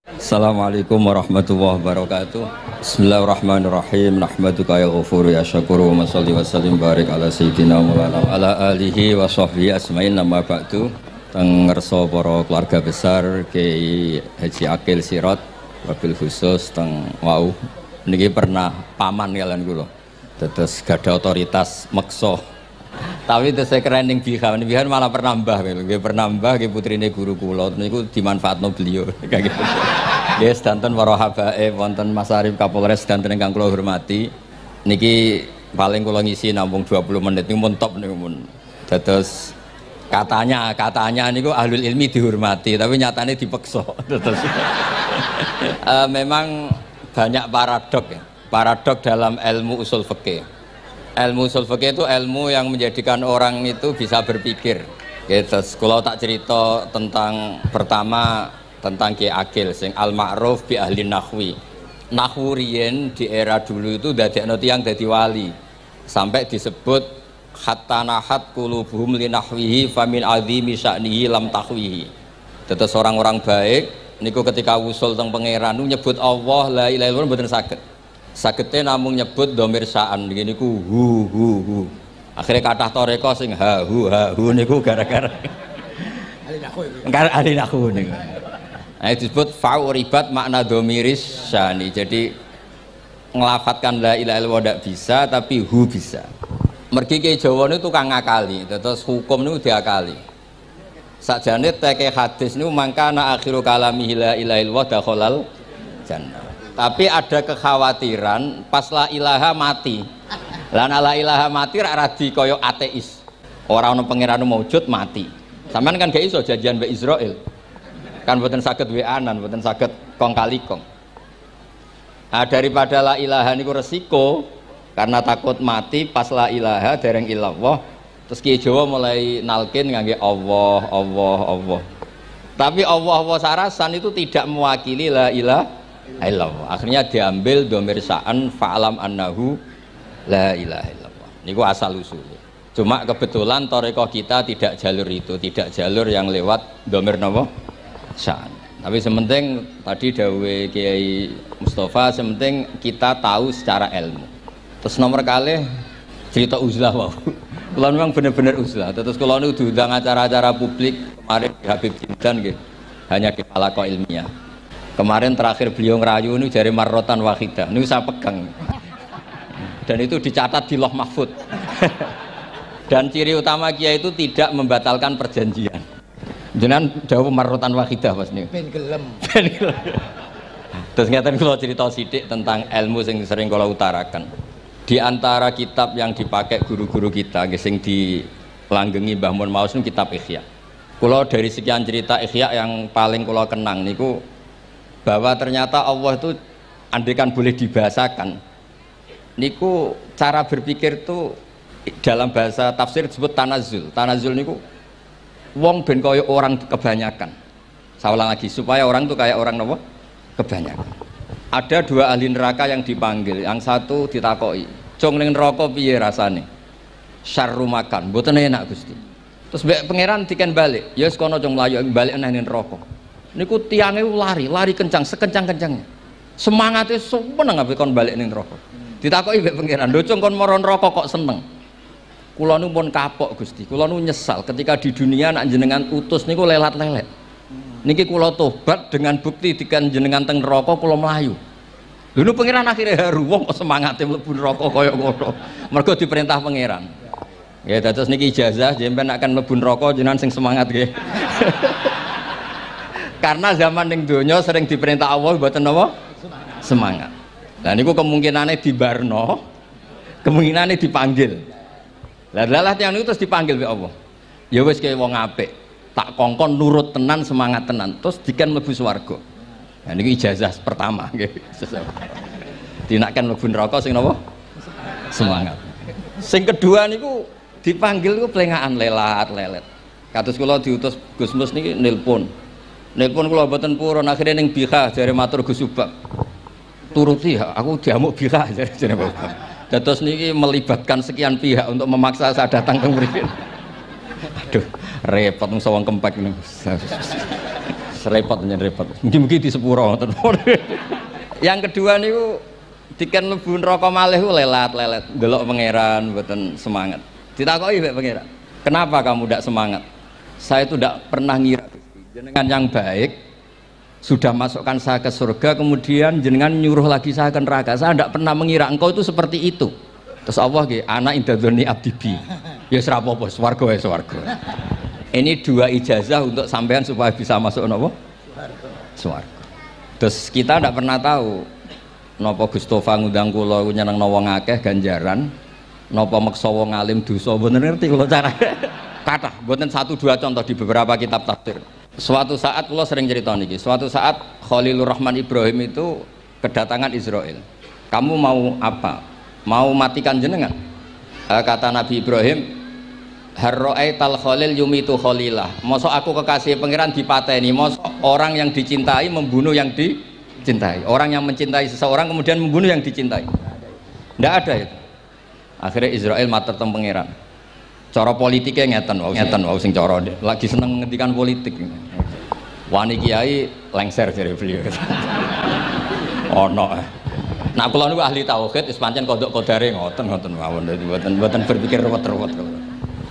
Assalamualaikum warahmatullahi wabarakatuh. Bismillahirrahmanirrahim. Nahmaduka ya ghafuru ya syakuru wa sholli wa sallim barik ala sayyidina maulana ala alihi wa sahbihi asmain nama ba'du. Teng ngerso para keluarga besar Kiai Haji Akil Sirot wabil khusus teng wau niki pernah paman kalian kula. Dados gadah otoritas meksa. Tapi itu saya keren yang bihan malah pernah mbah, pernah mbah, putrine guru kula, niku dimanfaatno beliau, kayak gitu. Yes, danten para habaib, wonten Mas Arif Kapolres danten ingkang kula hormati. Niki paling kula ngisi nampung 20 menit niku mun top niku mun. Dados katanya niku ahlul ilmi dihormati, tapi nyatane dipeksa. Memang banyak paradok ya. Paradok dalam ilmu usul fikih. Ilmu usul fikih itu ilmu yang menjadikan orang itu bisa berpikir. Gitu. Kalau tak cerita tentang pertama tentang Kiai Akil sing al-ma'ruf bi ahli nahwi. Nahwu riyen di era dulu itu dadekno tiyang dadi wali. Sampai disebut hatta nahat qulubuhum li nahwihi famin azimi sya'nihi lam tahwihi. Tetes orang-orang baik niku ketika usul teng pangeran nyebut Allah la ilaha illallah mboten saged. Sagete namung nyebut dhamir sa'an ngene niku hu. Akhire kathah toreko sing ha hu niku gara-gara ahli nahwu niku. Nah, disebut fa'uribat makna dhamiris sya'ni. Jadi ngelafatkan la ilaha illallah ndak bisa tapi hu bisa. Mergi ke Jawa niku tukang ngakali, terus hukum niku diakali. Sakjane teke hadis niku mangkana akhiru kalamihi la ilaha illallah dakhalal jannah. Tapi ada kekhawatiran pas la ilaha mati. Lah la ilaha mati rak radi kaya ateis. Ora ono pangeran maujud mati. Sampean kan gak iso janjian mbek Israil. Kan mboten saged weanan, mboten saged kong kali kong. Nah, daripada la ilaha niku resiko karena takut mati pas la ilaha dereng illallah. Terus Ki Jawa mulai nalkin ngangge Allah. Tapi Allah sarasan itu tidak mewakili la ilaha illallah. Akhirnya diambil dhamir sa'an fa'alam annahu la ilaha illallah. Niku asal usulnya. Cuma kebetulan thariqah kita tidak jalur itu, tidak jalur yang lewat dhamir napa? Sa'an. Tapi sementing tadi dawuhe Kiai Mustafa, sementing kita tahu secara ilmu. Terus nomor kalih cerita uzlah wau. Kula memang benar-benar uzlah. Terus kula niku diundang acara-acara publik kemarin di Habib Jindan nggih. Hanya di halaqah ilmiah. Kemarin terakhir beliau ngerayu ini dari marrotan wahidah, ini saya pegang dan itu dicatat di Loh Mahfud. Dan ciri utama Kiai itu tidak membatalkan perjanjian. Jenengan jauh marrotan wahidah pas nih. Ben gelem. Terus ngeten kalau cerita sidik tentang ilmu yang sering kalau utarakan. Di antara kitab yang dipakai guru-guru kita, sing dilanggengi Mbah Mun Maus itu kitab Ihya. Kalau dari sekian cerita Ihya yang paling kalau kenang niku bahwa ternyata Allah itu andaikan boleh dibahasakan niku cara berpikir itu dalam bahasa tafsir disebut tanazul niku wong ben kaya orang kebanyakan. Saya ulang lagi supaya orang itu kayak orang apa? Kebanyakan. Ada dua ahli neraka yang dipanggil, yang satu ditakoki cung ning neraka piye rasane? Syarru makan mboten enak Gusti. Terus mbek pangeran diken balik ya wis kono cung mlayu balik nang neraka. Niku tiangnya lari kencang, sekencang-kencangnya. Semangatnya seneng ambek kon balik ning neraka. Ditakoki mbek pangeran, "Lho cung kon mara neraka kok seneng?" Kula nu pun kapok Gusti. Kula nu nyesal ketika di dunia nak jenengan utus niku lelat-lelet. Niki kula tobat dengan bukti dikan jenengan teng neraka kula mlayu. Lho nu pangeran akhirnya haru wong kok semangate mlebu neraka kaya ngono. Mergo diperintah pangeran. Ya dados niki ijazah jenengan akan mlebu neraka jenengan sing semangat nggih. Karena zaman ning donya sering diperintah Allah mboten napa? Semangat. Lah niku kemungkinane dibarno, kemungkinane dipanggil. Lah tiyang niku terus dipanggil oleh Allah. Ya wis kaya wong apik, tak kongkon nurut tenan, semangat tenan, terus diken mlebu swarga. Nah niku ijazah pertama nggih. Dinaken mlebu neraka sing napa? Semangat. Sing kedua niku dipanggil niku plengakan lelat-lelet. Kados kula diutus Gus Mus niki nelpon kula mboten purun akhirnya ning bikha jare matur Gus Subak turuti aku diamuk bikha jare Bapak. Dados niki melibatkan sekian pihak untuk memaksa saya datang ke mriki. Aduh, repot wong sawang kempek niku. repot nyen repot. Mugi-mugi di sepuro ngoten. Yang kedua niku diken mlebu neraka malih lelat-lelet delok pangeran mboten semangat. Ditakoki mek pangeran, "Kenapa kamu tidak semangat?" "Saya itu tidak pernah ngira jenengan yang baik sudah masukkan saya ke surga, kemudian jenengan nyuruh lagi saya ke neraka. Saya tidak pernah mengira engkau itu seperti itu." Terus Allah nggih, "Ana indadzoni abdibi." Ya wis ra apa-apa, swarga ya swarga. Ini dua ijazah untuk sampean supaya bisa masuk napa? Swarga. Terus kita tidak pernah tahu napa Gustofa ngundang kula nyenengno wong akeh ganjaran, napa meksa wong alim dosa, mboten ngerti kula cara. Kathah, mboten satu dua contoh di beberapa kitab tafsir. Suatu saat kula sering cerita niki, suatu saat Khalilur Rahman Ibrahim itu kedatangan Israel. "Kamu mau apa? Mau matikan jenengan?" Kata Nabi Ibrahim, "Harro'aital khalil yumitu khalilah." Mosok aku kekasih pangeran dipateni, mosok orang yang dicintai membunuh yang dicintai, orang yang mencintai seseorang kemudian membunuh yang dicintai. Tidak ada itu. Akhirnya Israel matur teng pangeran. Cara politiknya ngeten wau sing cara lagi seneng ngendikan politik. Wani kiai lengser jare beliau. Ono. Nah kula niku ahli tauhid wis pancen kodok kodare ngoten mawon, dadi mboten berpikir ruwet-ruwet.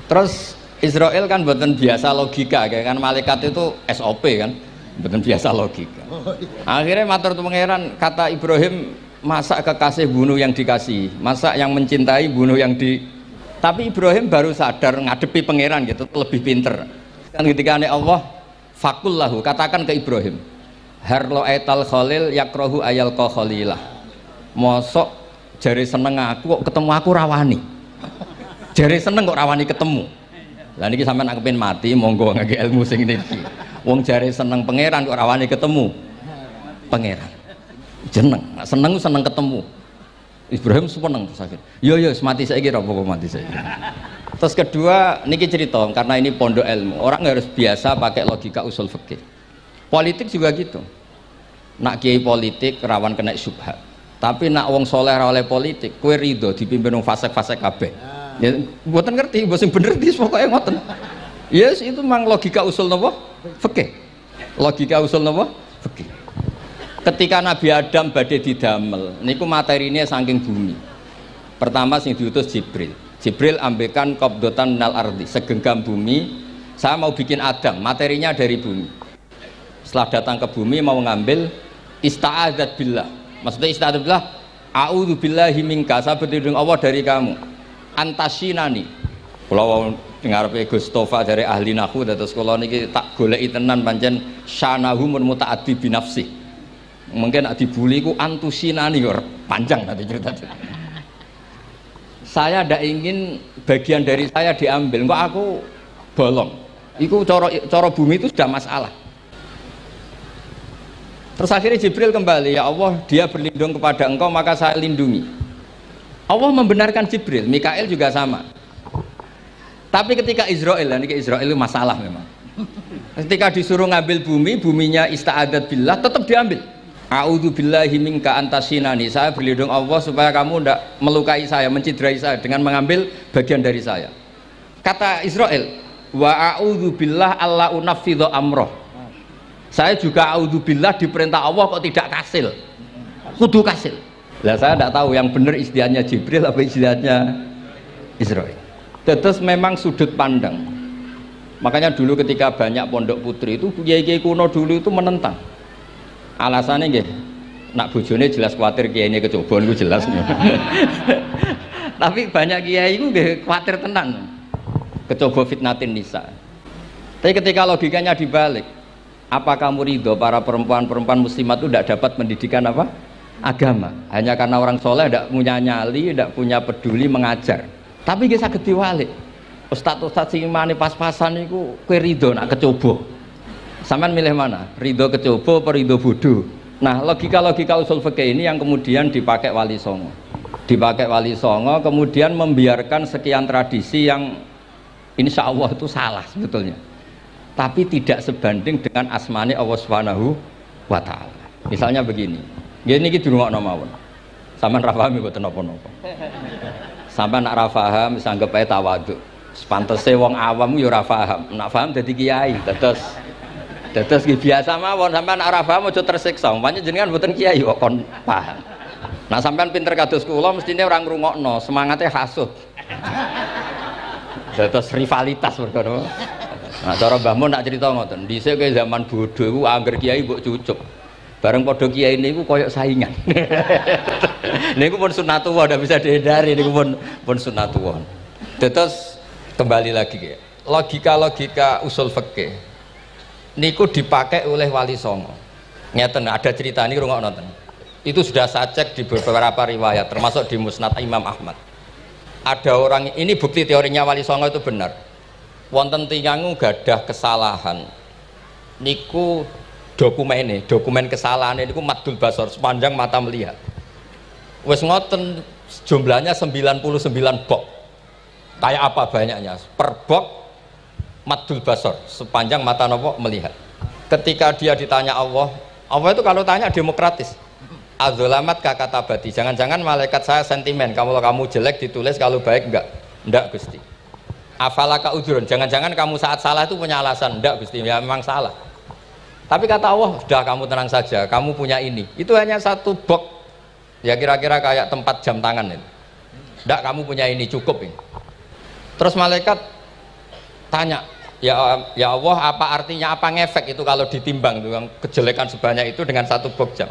Terus Israel kan buatan biasa logika, kayak kan malaikat itu SOP kan, buatan biasa logika. Akhirnya matur tu pangeran, kata Ibrahim, masa kekasih bunuh yang dikasih, masa yang mencintai bunuh yang di. Tapi Ibrahim baru sadar ngadepi pangeran gitu, lebih pinter. Kan ketika Allah, fakullahu, katakan ke Ibrahim, harlo etal khalil yakrohu ayal ko khalilah. Mosok jari seneng aku kok ketemu aku rawani. Jare seneng kok rawani ketemu. Lah niki sampean aku pengen mati monggo ngangge ilmu sing niki. Wong jare seneng pangeran kok rawani ketemu pangeran. Seneng ketemu. Ibrahim seneng sakit. Yo mati saiki ra apa mati saiki. Terus kedua niki cerita karena ini pondok ilmu. Orang harus biasa pakai logika usul fikih. Politik juga gitu. Nak kiai politik rawan kena syubhat. Tapi nak wong soleh ra oleh politik, kowe rido dipimpin wong fasik-fasik kabeh. Ya, buatan ngerti, bahasa bener di pokoknya ngoten. Yes, itu memang logika usul napa? Fikih. Logika usul napa? Fikih. Ketika Nabi Adam badhe didamel, niku materinya saking bumi. Pertama sing diutus Jibril. Jibril ambekan qabdatan minal ardi, segenggam bumi. Saya mau bikin Adam, materinya dari bumi. Setelah datang ke bumi mau ngambil ista'adzat billah. Maksudnya ista'adzat billah, a'udzu billahi minka, saya berlindung Allah dari kamu. Antasinani, kalau ngarepe Gustofa dari ahli nahwu terus kalau niki tak goleki tenan pancen syanahu mun mutaaddi binafsi. Mungkin dibuli ku antusinani kok panjang nanti cerita. Saya tidak ingin bagian dari saya diambil, kok aku bolong. Iku cara bumi itu sudah masalah. Terus akhirnya Jibril kembali, ya Allah, dia berlindung kepada engkau maka saya lindungi. Allah membenarkan Jibril, Mikail juga sama. Tapi ketika Israel, ini Israel itu masalah memang. Ketika disuruh ngambil bumi, buminya ista'adat billah, tetap diambil. A'udzu billahi minka antasinani, saya berlindung Allah supaya kamu tidak melukai saya, menciderai saya dengan mengambil bagian dari saya. Kata Israel, wa a'udzu billah alla unafidhu amroh. Saya juga a'udzu billah diperintah Allah kok tidak kasil. Kudu kasil. Lah saya tidak tahu yang benar istilahnya Jibril apa istilahnya Israel. Terus memang sudut pandang. Makanya dulu ketika banyak pondok putri itu kiai-kiai kuno dulu itu menentang. Alasannya nggih, nak bojone jelas khawatir kiainya kecobaan itu jelas. Tapi banyak kiai itu nggih khawatir tenan. Kecoba fitnatin nisa. Tapi ketika logikanya dibalik, apa kamu ridho para perempuan-perempuan muslimat itu tidak dapat pendidikan apa? Agama, hanya karena orang soleh tidak punya nyali, tidak punya peduli mengajar. Tapi kita saged diwalik. Ustaz-ustaz sing imane pas-pasan niku kowe ridho nak kecoba. Sampean milih mana? Ridho kecoba apa ridho bodoh? Nah, logika-logika usul fikih ini yang kemudian dipakai Wali Songo. Dipakai Wali Songo kemudian membiarkan sekian tradisi yang insya Allah itu salah sebetulnya. Tapi tidak sebanding dengan asmane Allah Subhanahu wa taala. Misalnya begini. Gini iki dirungokno mawon. Sampeyan ra paham mboten napa-napa. Sampeyan nak ra paham wis anggap ae tawadhu. Pantese wong awam yo ora paham. Nak paham dadi kiai. Terus Dados ki biasa mawon sampean ora paham aja tersiksa. Umpamane jenengan mboten kiai kok kon paham. Nah sampean pinter kados kula mestine ora ngrungokno, semangate hasud. Dados rivalitas mergo. Nah cara Mbah Mun nak cerita ngoten, dhisik ke zaman bodho iku angger kiai mbok cucup. Bareng padha kiai niku koyok saingan. Niku pun sunatullah ndak bisa dihindari niku pun sunatullah. Dados kembali lagi ya. Logika-logika usul fikih niku dipakai oleh Wali Songo. Ngeten ada cerita ini rungokno nonton. Itu sudah saya cek di beberapa riwayat termasuk di Musnad Imam Ahmad. Ada orang ini bukti teorinya Wali Songo itu benar. Wonten tiyang gadah kesalahan. Niku dokumen kesalahan niku madul basor sepanjang mata melihat. Wes ngoten jumlahnya 99 bok. Kayak apa banyaknya? Per bok madul basor sepanjang mata nopo melihat. Ketika dia ditanya Allah itu kalau tanya demokratis. Azolamat kakatabati. Jangan-jangan malaikat saya sentimen. Kalau kamu jelek ditulis, kalau baik enggak Gusti. Afalaka udhurun. Jangan-jangan kamu saat salah itu punya alasan. Enggak Gusti, ya memang salah. Tapi kata Allah, sudah kamu tenang saja. Kamu punya ini. Itu hanya satu box. Ya kira-kira kayak tempat jam tangan ini. Enggak, kamu punya ini, cukup ini. Terus malaikat tanya, ya Allah, apa artinya, apa ngefek itu kalau ditimbang dengan kejelekan sebanyak itu dengan satu box jam.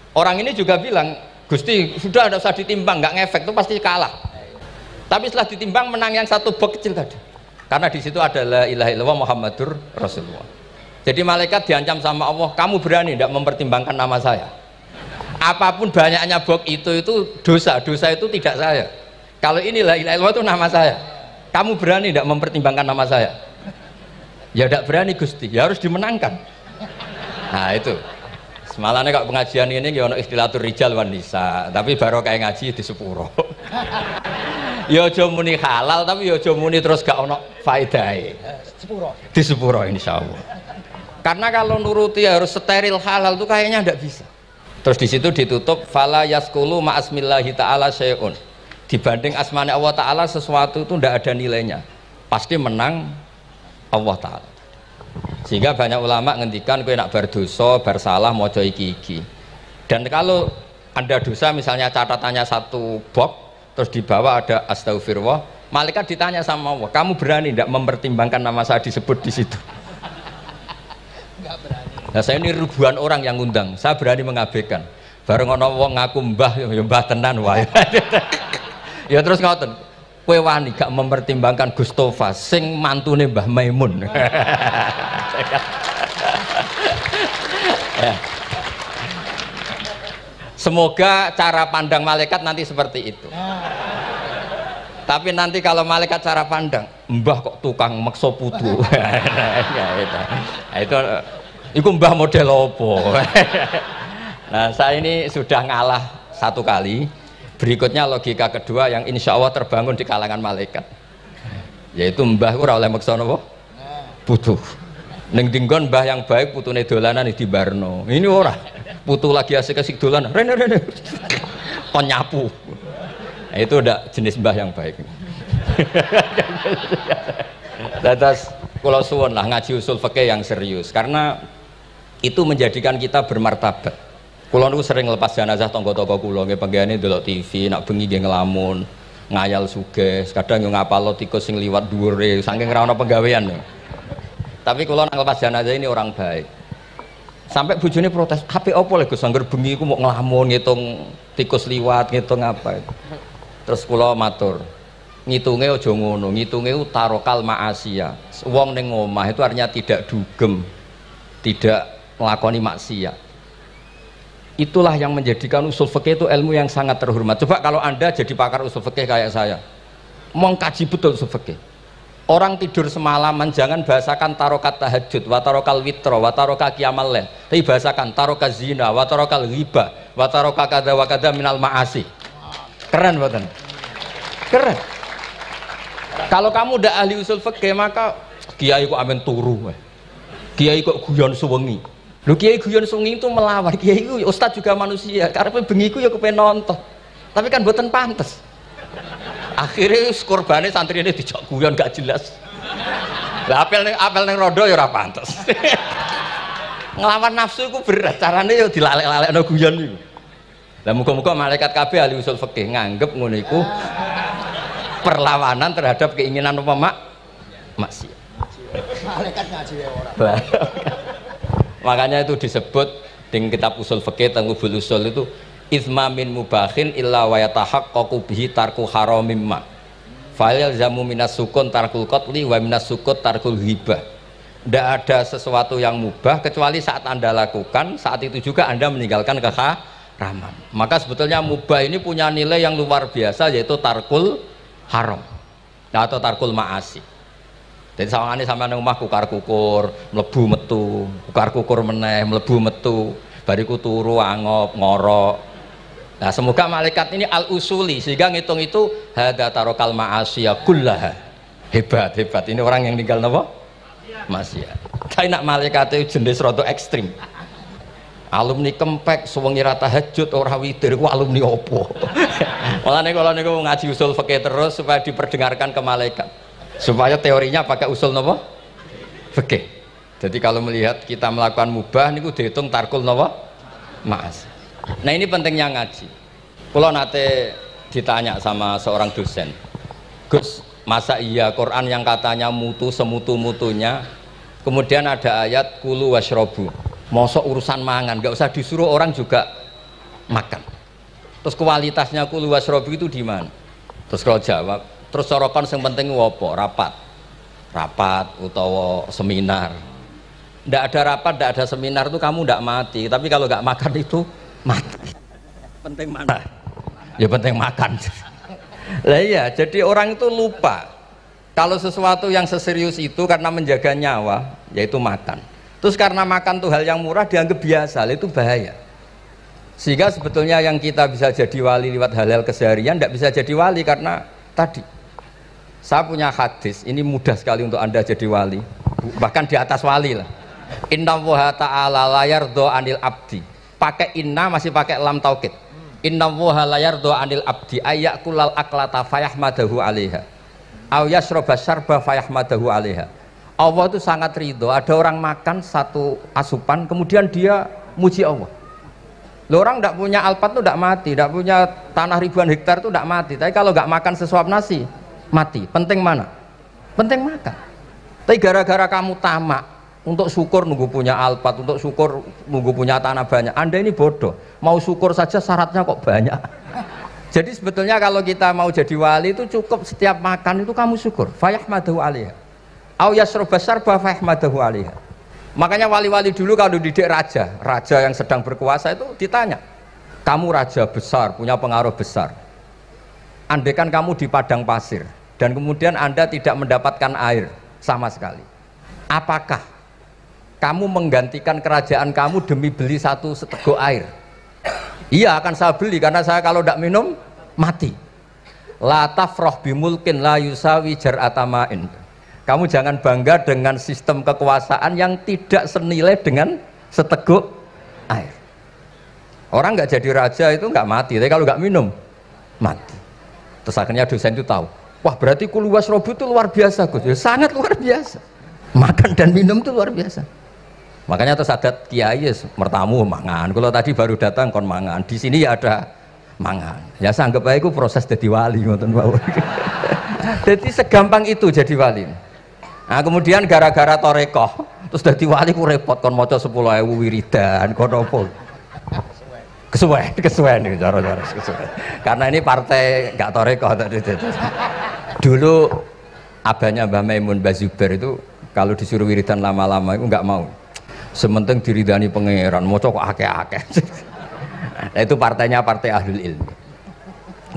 Orang ini juga bilang, Gusti sudah ada usah ditimbang, nggak ngefek itu pasti kalah. Tapi setelah ditimbang menang yang satu box kecil tadi. Karena di situ ada la ilaha illallah Muhammadur Rasulullah. Jadi malaikat diancam sama Allah, kamu berani tidak mempertimbangkan nama saya? Apapun banyaknya box itu dosa itu tidak saya. Kalau ini la ilaha illallah itu nama saya. Kamu berani tidak mempertimbangkan nama saya? Ya tidak berani Gusti, ya harus dimenangkan. Nah itu. Semalahnya kalau pengajian ini ya ono ikhtilatur rijal wan nisa, tapi baru kayak ngaji di sepuro. Ya aja muni halal tapi ya aja muni terus gak ono faedahe. Di sepuro insyaallah. Karena kalau nuruti harus steril halal itu kayaknya ndak bisa. Terus di situ ditutup fala yaskulu ma asmillahi taala syai'un. Dibanding asmane Allah taala sesuatu itu ndak ada nilainya. Pasti menang Allah taala. Sehingga banyak ulama ngendikan kowe nak berdosa, bersalah maca iki-iki. Dan kalau ada dosa misalnya catatannya satu box terus di bawah ada astagfirullah, malaikat ditanya sama Allah, kamu berani tidak mempertimbangkan nama saya disebut di situ? Enggak berani. Nah, saya ini ribuan orang yang ngundang, saya berani mengabaikan. Bareng ana wong ngaku mbah ya mbah tenan wae. Ya terus ngoten. Kowe wani gak mempertimbangkan Gustofa sing mantune Mbah Maimun. Ya. Semoga cara pandang malaikat nanti seperti itu. Tapi nanti kalau malaikat cara pandang, mbah kok tukang maksa putu. Itu mbah model opo. Nah saya ini sudah ngalah satu kali. Berikutnya logika kedua yang insya Allah terbangun di kalangan malaikat, yaitu mbah ora oleh maksa napa putu. Ning dinggon mbah yang baik putune dolanan di barno. Ini ora. Putu lagi asik-asik dolanan. Rene. Kon nyapu. Nah, itu udah jenis mbah yang baik. Dadas kula suwun lah ngaji usul fikih yang serius karena itu menjadikan kita bermartabat. Kulo niku sering lepas jenazah tangga-tangga kulo nggih penggane ndelok TV, nak bengi nggih ngelamun, ngayal sugih, kadang yo ngapalo tikus sing liwat dhuwure saking ra ono penggawean. Tapi kulo nak lepas jenazah ini orang baik. Sampai bojone protes, "Apik opo lho Gus angger bengi iku mau ngelamun ngitung tikus liwat, ngitung apa." Terus kulo matur, ngitunge aja ngono, ngitunge tarokal ma'asiya. Wong ning omah itu artinya tidak dugem, tidak nglakoni maksiat. Itulah yang menjadikan usul fikih itu ilmu yang sangat terhormat. Coba kalau Anda jadi pakar usul fikih kayak saya, mau kaji betul usul fikih. Orang tidur semalaman jangan bahasakan tarokat tahajud, wa tarokal witro, wa taroka qiyamal lail. Tapi bahasakan taroka zina, wa tarokal ghibah, wa taroka kada wa kada minal ma'asi. Keren buatan? Keren. Kalau kamu udah ahli usul fikih maka kiai kok amen turu, kiai kok guyon suwengi. Lho kiai guyon sungi itu melawan, kiai itu ustaz juga manusia, karena bengi itu ya kepen nonton. Tapi kan mboten pantes. Akhirnya korbane santri ini dijak guyon gak jelas. Lah apel ning rondo ya ora pantes. nglawan nafsu iku berat, carane yo dilalek-lalekno guyon niku. Lah muga-muga malaikat kabeh ahli usul fikih nganggep ngono iku perlawanan terhadap keinginan apa maksiat. Malaikat ngaji ora. Makanya itu disebut di kitab usul fikih teng Ubul Usul itu izma min mubahin illa wa yatahaqqaqu bihi tarku haramim ma. Fa'il zamu minas sukun tarkul qatli wa minas sukut tarkul hibah. Tidak ada sesuatu yang mubah kecuali saat Anda lakukan, saat itu juga Anda meninggalkan keharaman. Maka sebetulnya mubah ini punya nilai yang luar biasa, yaitu tarkul haram atau tarkul ma'asi. Jadi sawangane sampean nang omah kukar-kukur, mlebu metu, kukar-kukur meneh, mlebu metu, bariku turu angop, ngorok. Nah, semoga malaikat ini al-usuli sehingga ngitung itu hadza tarokal ma'asiya kullaha. Hebat. Ini orang yang tinggal napa? Maksiat. Tapi nak malaikat itu jenis rada ekstrim. Alumni kempek suwengi ra tahajud ora witir ku alumni opo? Mulane kalau niku ngaji usul fikih terus supaya diperdengarkan ke malaikat. Supaya teorinya pakai usul napa? Fikih. Jadi kalau melihat kita melakukan mubah niku dihitung tarkul napa? Ma'as. Nah ini pentingnya ngaji. Kalau nate ditanya sama seorang dosen, Gus, masa iya Quran yang katanya mutu semutu-mutunya, kemudian ada ayat kulu washrobu, mosok urusan mangan, gak usah disuruh orang juga makan. Terus kualitasnya kulu washrobu itu di mana? Terus kalau jawab, terus sorokan yang penting wopo, rapat utawa seminar. Ndak ada rapat, ndak ada seminar itu kamu ndak mati, tapi kalau nggak makan itu mati. Penting mana? Ya penting makan. Lah iya, jadi orang itu lupa kalau sesuatu yang seserius itu karena menjaga nyawa, yaitu makan. Terus karena makan tuh hal yang murah dianggap biasa, itu bahaya. Sehingga sebetulnya yang kita bisa jadi wali lewat hal-hal keseharian tidak bisa jadi wali karena tadi. Saya punya hadis, ini mudah sekali untuk Anda jadi wali, bahkan di atas wali lah. Inna woha ta'ala layar do anil abdi, pakai inna masih pakai lam taukid. Inna woha layar do anil abdi ayak kulal aklata fayahmadahu alaiha aw yasroba syarba fayahmadahu alaiha. Allah itu sangat ridho ada orang makan satu asupan kemudian dia muji Allah. Loh, orang tidak punya alpat itu tidak mati, tidak punya tanah ribuan hektar itu tidak mati, tapi kalau nggak makan sesuap nasi mati. Penting mana? Penting makan. Tapi gara-gara kamu tamak untuk syukur nunggu punya alpat, untuk syukur nunggu punya tanah banyak, Anda ini bodoh. Mau syukur saja syaratnya kok banyak. Jadi sebetulnya kalau kita mau jadi wali itu cukup setiap makan itu kamu syukur. Fayahmadahu alaiha aw yasroba syarba fayahmadahu alaiha. Makanya wali-wali dulu kalau didik raja yang sedang berkuasa itu ditanya, kamu raja besar, punya pengaruh besar, andaikan kamu di padang pasir dan kemudian Anda tidak mendapatkan air sama sekali, apakah kamu menggantikan kerajaan kamu demi beli satu seteguk air? Iya, akan saya beli karena saya kalau tidak minum mati. La tafroh bimulkin la yusawi jar'atamain. Kamu jangan bangga dengan sistem kekuasaan yang tidak senilai dengan seteguk air. Orang nggak jadi raja itu nggak mati, tapi kalau nggak minum mati. Terus akhirnya dosen itu tahu, wah berarti kulu wasrobu itu luar biasa, Gus. Ya, sangat luar biasa. Makan dan minum itu luar biasa. Makanya terus adat kiai mertamu mangan. Kalau tadi baru datang kon mangan. Di sini ya ada mangan. Ya saya anggap aja itu proses jadi wali ngoten Pak. Jadi segampang itu jadi wali. Nah, kemudian gara-gara torekoh terus jadi wali ku repot kon maca 10.000 wiridan kon opo. Kesuwen nih cara-cara kesuwen. Karena ini partai enggak torekoh tadi. Dulu abahnya Mbah Maimun Mbah Zubair itu kalau disuruh wiridan lama-lama itu enggak mau. Sementing diridani pangeran, moco kok akeh-akeh. Nah, itu partainya partai ahlul ilmi.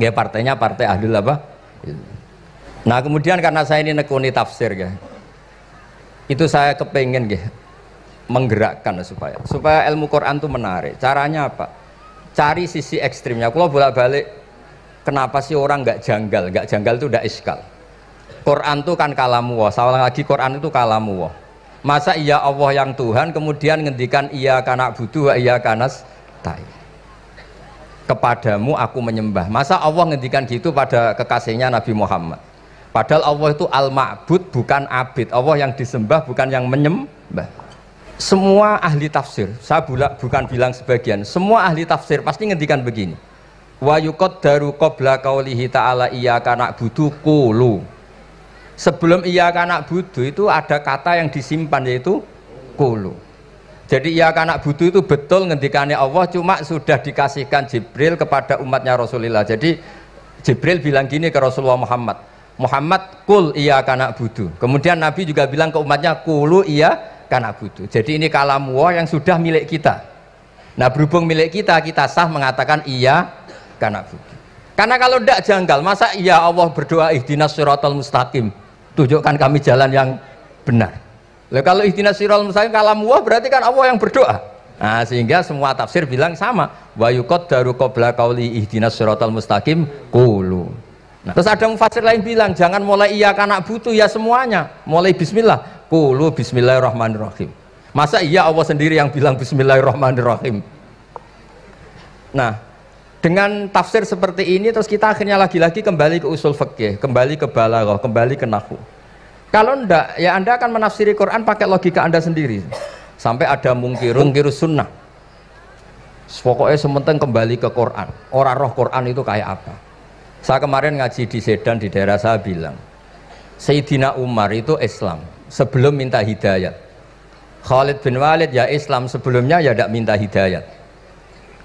Ya partainya partai ahlul apa? Ilmi. Nah kemudian karena saya ini nekuni tafsir ya, itu saya kepengen ya, menggerakkan supaya ilmu Quran itu menarik. Caranya apa? Cari sisi ekstrimnya. Kalau bolak-balik, kenapa sih orang nggak janggal? Nggak janggal itu udah iskal. Quran itu kan kalamu, salah lagi Quran itu kalamu. Masa iya Allah yang Tuhan kemudian ngendikan iya kana budu wa iya kanas tai. Kepadamu aku menyembah. Masa Allah ngendikan gitu pada kekasihnya Nabi Muhammad. Padahal Allah itu al-ma'bud bukan abid. Allah yang disembah bukan yang menyembah. Semua ahli tafsir, saya bukan bilang sebagian, semua ahli tafsir pasti ngendikan begini. Wa yuqaddaru qabla qaulihi ta'ala iyyaka na'budu qulu. Sebelum iyyaka na'budu itu ada kata yang disimpan yaitu qulu. Jadi iyyaka na'budu itu betul ngendikannya Allah, cuma sudah dikasihkan Jibril kepada umatnya Rasulullah. Jadi Jibril bilang gini ke Rasulullah Muhammad, Muhammad qul iyyaka na'budu. Kemudian Nabi juga bilang ke umatnya qulu iyyaka na'budu. Jadi ini kalam Allah yang sudah milik kita. Nah berhubung milik kita, kita sah mengatakan iya karena budi. Karena kalau tidak janggal, masa iya Allah berdoa ihdinas siratal mustaqim, tunjukkan kami jalan yang benar. Lalu kalau ihdinas siratal mustaqim kalam Allah berarti kan Allah yang berdoa. Nah, sehingga semua tafsir bilang sama. Wa yuqaddaru qabla qauli ihdinas siratal mustaqim qulu. Nah, terus ada mufassir lain bilang jangan mulai iya karena butuh ya semuanya, mulai bismillah, qulu bismillahirrahmanirrahim. Masa iya Allah sendiri yang bilang bismillahirrahmanirrahim. Nah, dengan tafsir seperti ini terus kita akhirnya lagi-lagi kembali ke usul fikih, kembali ke balaghah, kembali ke nahwu. Kalau ndak ya Anda akan menafsiri Quran pakai logika Anda sendiri. Sampai ada mungkirus sunnah. Pokoknya sementing kembali ke Quran. Orang roh Quran itu kayak apa? Saya kemarin ngaji di Sedan di daerah saya bilang, Sayyidina Umar itu Islam sebelum minta hidayat. Khalid bin Walid ya Islam sebelumnya ya tidak minta hidayat.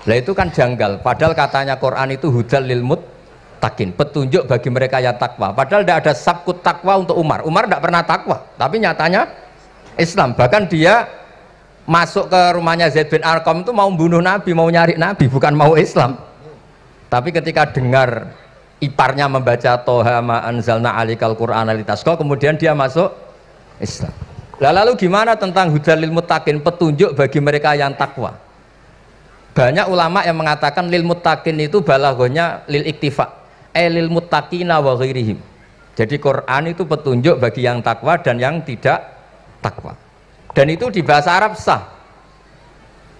Lah itu kan janggal, padahal katanya Quran itu hudal lil muttaqin, petunjuk bagi mereka yang takwa. Padahal tidak ada sabkut takwa untuk Umar. Umar tidak pernah takwa, tapi nyatanya Islam. Bahkan dia masuk ke rumahnya Zaid bin Arqam itu mau bunuh Nabi, mau nyari Nabi, bukan mau Islam. Tapi ketika dengar iparnya membaca Toha ma anzalna alikal Qur'ana litasqa, kemudian dia masuk Islam. Lalu gimana tentang hudal lil muttaqin, petunjuk bagi mereka yang takwa? Banyak ulama yang mengatakan lil muttaqin itu balaghahnya lil iktifa, lil muttaqina wa ghairihim. Jadi Quran itu petunjuk bagi yang takwa dan yang tidak takwa. Dan itu di bahasa Arab sah.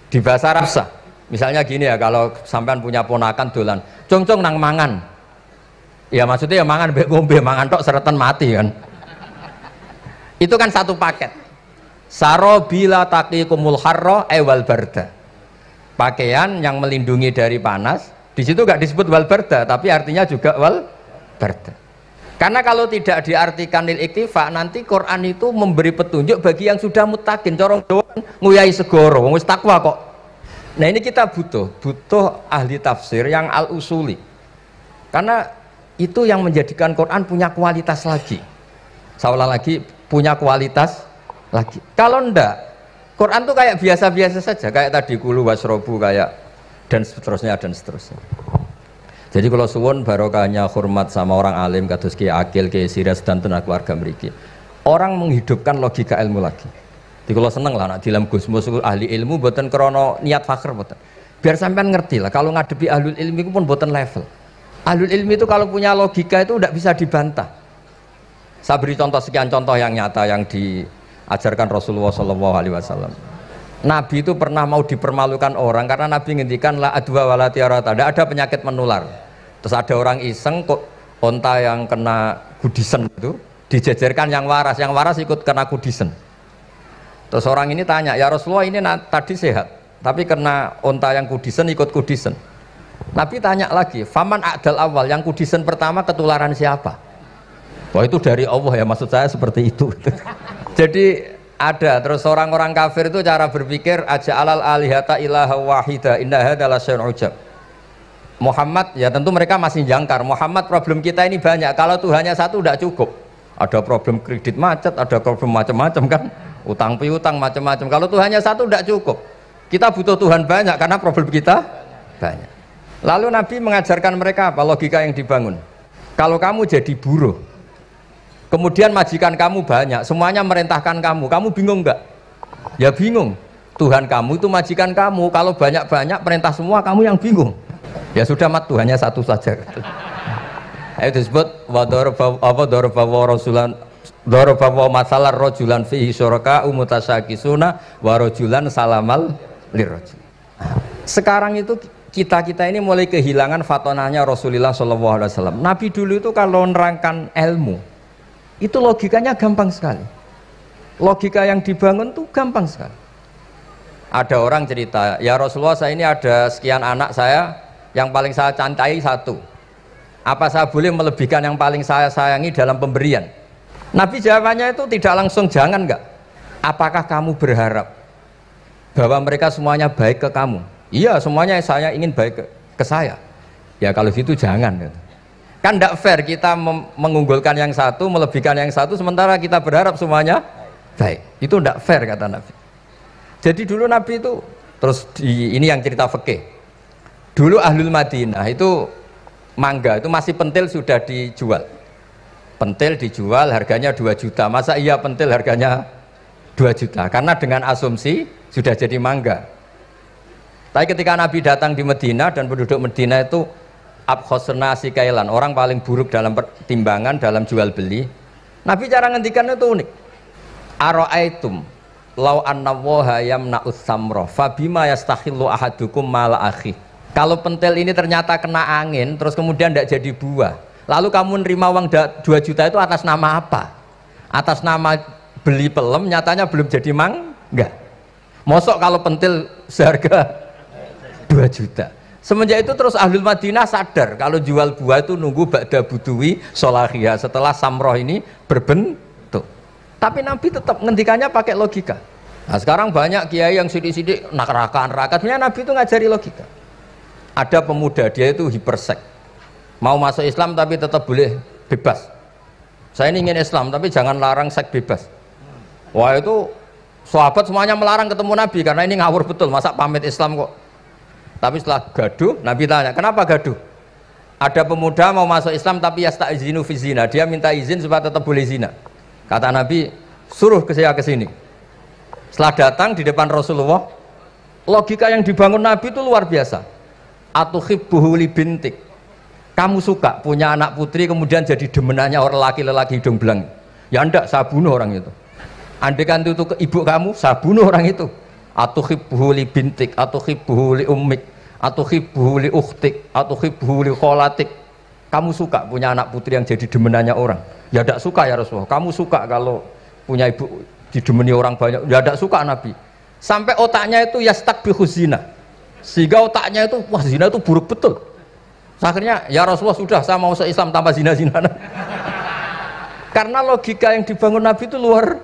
Di bahasa Arab sah. Misalnya gini ya, kalau sampean punya ponakan dolan, cong-cong nang mangan. Ya maksudnya ya mangan mbek ngombe, mangan tok seretan mati kan. Itu kan satu paket. Sarobila taqikumul harra wal barda. Pakaian yang melindungi dari panas, di situ nggak disebut wal barda, tapi artinya juga wal barda. Karena kalau tidak diartikan lil iktifa, nanti Quran itu memberi petunjuk bagi yang sudah mutakin, corong doang nguyai segoro, wis takwa kok. Nah ini kita butuh ahli tafsir yang al usuli, karena itu yang menjadikan Quran punya kualitas lagi. Seolah lagi punya kualitas lagi. Kalau ndak, Quran tuh kayak biasa-biasa saja, kayak tadi kulu wasrobu kayak dan seterusnya dan seterusnya. Jadi kalau suwun barokahnya hormat sama orang alim kados Ki Akil, Ki Siras dan tenaga keluarga mriki. Orang menghidupkan logika ilmu lagi. Jadi kalau seneng lah nak dalam Gusmus ahli ilmu boten krana niat fakir boten. Biar sampean ngerti lah kalau ngadepi ahlul ilmi itu pun boten level. Ahlul ilmi itu kalau punya logika itu tidak bisa dibantah. Saya beri contoh sekian contoh yang nyata yang diajarkan Rasulullah SAW. Nabi itu pernah mau dipermalukan orang karena Nabi ngendikan la adwa wala tiarata, tidak ada penyakit menular. Terus ada orang iseng kok onta yang kena kudisen itu dijejerkan yang waras ikut kena kudisen. Terus orang ini tanya, ya Rasulullah ini tadi sehat, tapi kena onta yang kudisen ikut kudisen. Nabi tanya lagi, faman a'dal awal, yang kudisen pertama ketularan siapa? Wah itu dari Allah ya, maksud saya seperti itu. Jadi ada terus orang-orang kafir itu cara berpikir aja alal alihata ilaha wahida inna hadalah syai'un ujab. Muhammad ya tentu mereka masih jangkar. Muhammad problem kita ini banyak. Kalau Tuhannya satu tidak cukup. Ada problem kredit macet, ada problem macam-macam kan, utang piutang macam-macam. Kalau Tuhannya satu tidak cukup. Kita butuh Tuhan banyak karena problem kita banyak. Lalu Nabi mengajarkan mereka apa logika yang dibangun. Kalau kamu jadi buruh, kemudian majikan kamu banyak, semuanya merintahkan kamu, kamu bingung nggak? Ya bingung. Tuhan kamu itu majikan kamu, kalau banyak-banyak perintah semua kamu yang bingung. Ya sudah mat Tuhannya satu saja. Itu disebut dorobawa masalah rojulan fihi syuraka umutasakisuna warojulan salamal lirrojul. Sekarang itu kita ini mulai kehilangan fatonanya Rasulullah SAW. Nabi dulu itu kalau nerangkan ilmu itu logikanya gampang sekali. Logika yang dibangun tuh gampang sekali. Ada orang cerita, ya Rasulullah, saya ini ada sekian anak saya, yang paling saya cintai satu. Apa saya boleh melebihkan yang paling saya sayangi dalam pemberian? Nabi jawabannya itu tidak langsung, jangan enggak. Apakah kamu berharap bahwa mereka semuanya baik ke kamu? Iya, semuanya saya ingin baik ke saya. Ya kalau gitu jangan. Kan tidak fair kita mengunggulkan yang satu, melebihkan yang satu, sementara kita berharap semuanya baik. Itu tidak fair, kata Nabi. Jadi dulu Nabi itu, terus ini yang cerita fikih. Dulu Ahlul Madinah itu mangga itu masih pentil sudah dijual. Pentil dijual harganya 2 juta. Masa iya pentil harganya 2 juta? Karena dengan asumsi sudah jadi mangga. Tapi ketika Nabi datang di Medina dan penduduk Medina itu abkhosna sikailan, orang paling buruk dalam pertimbangan dalam jual beli. Nabi cara ngendikan itu unik. Aro'aitum lau anna waha yamna'us samroh fabima yastakhillu ahadukum mala akhi. Kalau pentil ini ternyata kena angin terus kemudian tidak jadi buah, lalu kamu nerima uang 2 juta itu atas nama apa? Atas nama beli pelem, nyatanya belum jadi mangga. Mosok kalau pentil seharga 2 juta. Semenjak itu terus Ahlul Madinah sadar kalau jual buah itu nunggu ba'da buduwi solahiyah, setelah samroh ini berbentuk. Tapi Nabi tetap ngendikannya pakai logika. Nah sekarang banyak kiai yang sidik-sidik neraka-neraka. Sebenarnya Nabi itu ngajari logika. Ada pemuda, dia itu hipersek, mau masuk Islam tapi tetap boleh bebas. Saya ini ingin Islam tapi jangan larang seks bebas. Wah itu sahabat semuanya melarang ketemu Nabi karena ini ngawur betul, masa pamit Islam kok. Tapi setelah gaduh, Nabi tanya, kenapa gaduh? Ada pemuda mau masuk Islam tapi yasta'izinu fi zina, dia minta izin supaya tetap boleh zina. Kata Nabi, suruh saya ke sini. Setelah datang di depan Rasulullah, logika yang dibangun Nabi itu luar biasa. Atuhibbuhu li bintik. Kamu suka punya anak putri kemudian jadi demenannya orang laki-laki hidung belang? Ya enggak, saya bunuh orang itu. Andaikan itu ke ibu kamu, saya bunuh orang itu. Atuhibbuhu li bintik, atuhibbuhu li ummik, atuhibbuhu li ukhtik, atuhibbuhu li kholatik. Kamu suka punya anak putri yang jadi demenannya orang? Ya tidak suka ya Rasulullah. Kamu suka kalau punya ibu didemeni orang banyak? Ya tidak suka Nabi. Sampai otaknya itu yastakbihu zina, sehingga otaknya itu wah zina itu buruk betul. Akhirnya ya Rasulullah sudah, saya mau se-Islam tanpa zina-zina. Karena logika yang dibangun Nabi itu luar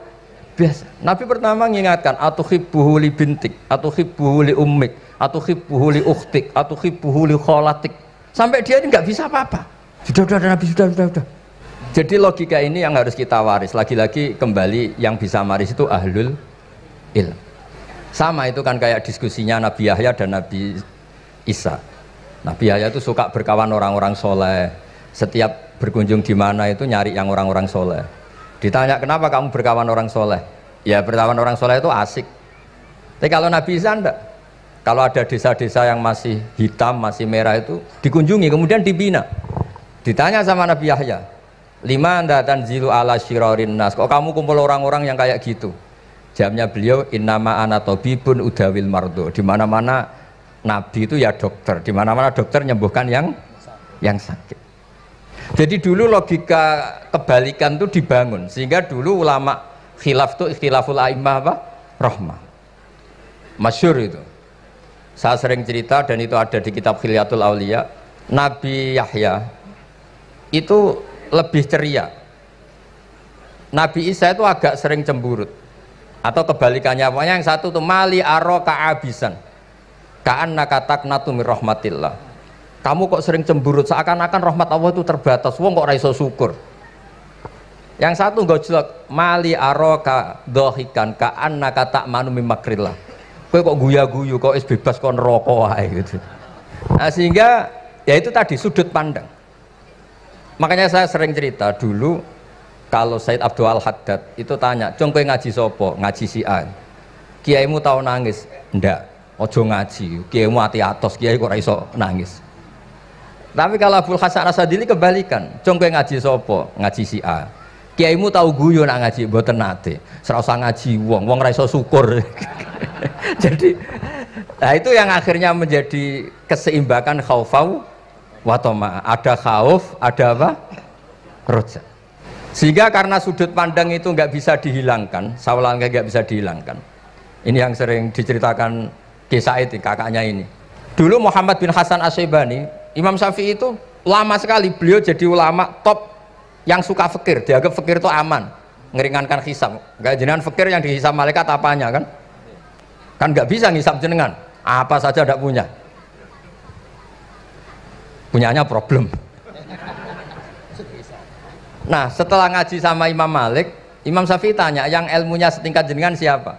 biasa. Nabi pertama mengingatkan atuhibbuhu li bintik, atuhibbuhu li ummik, atuhibbuhu li ukhtik, atuhibbuhu li kholatik. Sampai dia ini nggak bisa apa-apa. Sudah Nabi, sudah. Jadi logika ini yang harus kita waris. Lagi-lagi kembali yang bisa waris itu ahlul ilm. Sama itu kan kayak diskusinya Nabi Yahya dan Nabi Isa. Nabi Yahya itu suka berkawan orang-orang soleh. Setiap berkunjung di mana itu nyari yang orang-orang soleh. Ditanya kenapa kamu berkawan orang soleh? Ya berkawan orang soleh itu asik. Tapi kalau Nabi Isa enggak. Kalau ada desa-desa yang masih hitam, masih merah itu dikunjungi kemudian dibina. Ditanya sama Nabi Yahya, lima anda tanzilu ala syirarin nas, kok kamu kumpul orang-orang yang kayak gitu? Jawabnya beliau, innama ana tabibun udawil mardo. Di mana-mana Nabi itu ya dokter, di mana-mana dokter nyembuhkan yang sakit. Jadi dulu logika kebalikan itu dibangun, sehingga dulu ulama khilaf itu ikhtilaful a'immah apa? Rahmah. Masyhur itu. Saya sering cerita dan itu ada di kitab Khilyatul Auliya. Nabi Yahya itu lebih ceria. Nabi Isa itu agak sering cemburut. Atau kebalikannya, pokoknya yang satu tuh mali aro ka'abisan ka'annaka taqnatu mir rahmatillah. Kamu kok sering cemburut, seakan-akan rahmat Allah itu terbatas, wong kok ra iso syukur. Yang satu gojlok, mali aro ka dohikan ka'annaka ta'manu mim makrillah. Kowe kok guya-guyu, kok is bebas kok neraka wae gitu. Nah, sehingga ya itu tadi sudut pandang. Makanya saya sering cerita dulu kalau Said Abdul Al-Haddad itu tanya, "Cung kowe ngaji sopo?" Ngaji si A. Kiaimu tahu nangis? Ndak. Ojo ngaji. Kiaimu ati atos, kiai kok ora iso nangis. Tapi kalau Abdul Hasan Asadili kebalikan, "Cung kowe ngaji sopo?" Ngaji si A. Kiaimu tahu guyu nak ngaji? Mboten nate. Ora usah ngaji wong ora iso syukur. Jadi nah itu yang akhirnya menjadi keseimbangan khaufau wa tama. Ada khauf, ada apa? Roja. Sehingga karena sudut pandang itu nggak bisa dihilangkan, saya ulang nggak bisa dihilangkan. Ini yang sering diceritakan Ki Said, kakaknya ini. Dulu Muhammad bin Hasan Asy-Syaibani, Imam Syafi'i itu lama sekali beliau jadi ulama top yang suka fikir, dianggap fikir itu aman, ngeringankan hisab. Enggak jenengan fikir yang dihisab malaikat apanya kan? Kan nggak bisa ngisab jenengan, apa saja tidak punya. Punyanya problem. Nah, setelah ngaji sama Imam Malik, Imam Syafi'i tanya, yang ilmunya setingkat jenengan siapa?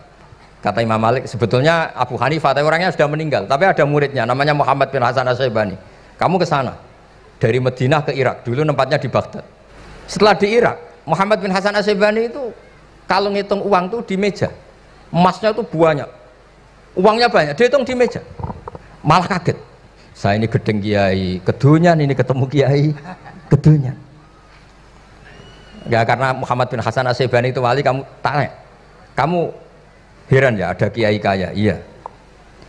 Kata Imam Malik, sebetulnya Abu Hanifah, tapi orangnya sudah meninggal, tapi ada muridnya, namanya Muhammad bin Hasan Asy-Syaibani. Kamu ke sana, dari Madinah ke Irak, dulu tempatnya di Baghdad. Setelah di Irak, Muhammad bin Hasan Asy-Syaibani itu kalau ngitung uang tuh di meja, emasnya itu banyak, uangnya banyak, dihitung di meja, malah kaget. Saya ini gedeng kiai, kedunyan ini ketemu kiai, kedunyan. Ya karena Muhammad bin Hasan Asy-Syaibani itu wali, kamu tanya, kamu heran ya ada kiai kaya? Iya.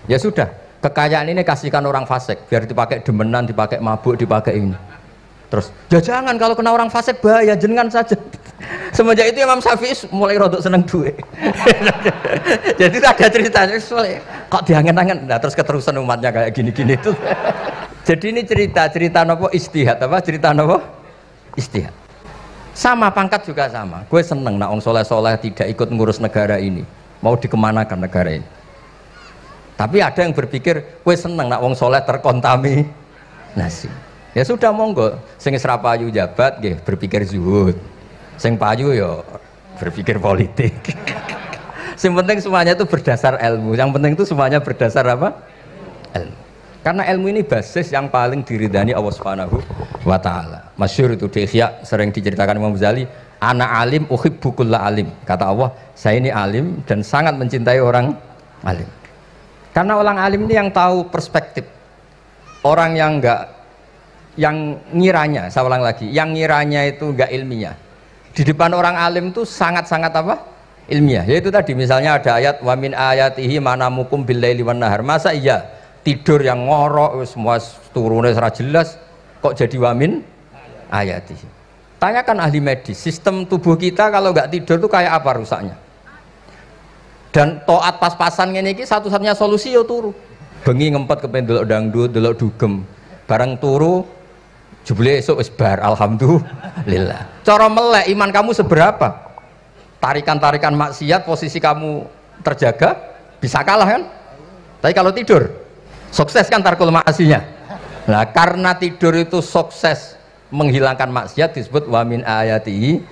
Ya sudah, kekayaan ini kasihkan orang fasik, biar dipakai demenan, dipakai mabuk, dipakai ini. Terus, ya jangan, kalau kena orang fasik bahaya, jenengan saja. Semenjak itu Imam Syafi'i mulai rodok seneng duit. Jadi ada ceritanya, kok diangen-angen, nah terus keterusan umatnya kayak gini-gini itu. Jadi ini cerita nopo istihad, apa cerita nopo istihad. Sama pangkat juga sama. Gue seneng nak wong soleh-soleh tidak ikut ngurus negara ini, mau dikemanakan negara ini. Tapi ada yang berpikir, gue seneng nak wong soleh terkontaminasi. Ya sudah monggo, sing isra payu jabat nggih berpikir zuhud. Sing payu ya berpikir politik. Yang penting semuanya itu berdasar ilmu. Yang penting itu semuanya berdasar apa? Ilmu. Karena ilmu ini basis yang paling diridani Allah Subhanahu wa taala. Masyhur itu di Ihya sering diceritakan Imam Ghazali, ana alim uhibbu kulla alim. Kata Allah, saya ini alim dan sangat mencintai orang alim. Karena orang alim ini yang tahu perspektif. Orang yang enggak, yang ngiranya, saya ulang lagi, yang ngiranya itu enggak ilmiah. Di depan orang alim itu sangat-sangat apa? Ilmiah. Yaitu tadi misalnya ada ayat wa min ayatihi manamukum billaili wan nahar. Masa iya tidur yang ngorok semua turunnya secara jelas kok jadi wamin ayatihi? Tanyakan ahli medis, sistem tubuh kita kalau nggak tidur tuh kayak apa rusaknya? Dan toat pas-pasan ini satu-satunya solusi yo turu. Bengi ngempet kepen delok dangdut, delok dugem. Bareng turu jebule esuk wis bar, alhamdulillah. Cara melek iman kamu seberapa? Tarikan-tarikan maksiat posisi kamu terjaga bisa kalah kan? Tapi kalau tidur sukses kan tarkul maksinya. Nah, karena tidur itu sukses menghilangkan maksiat disebut wa min ayatihi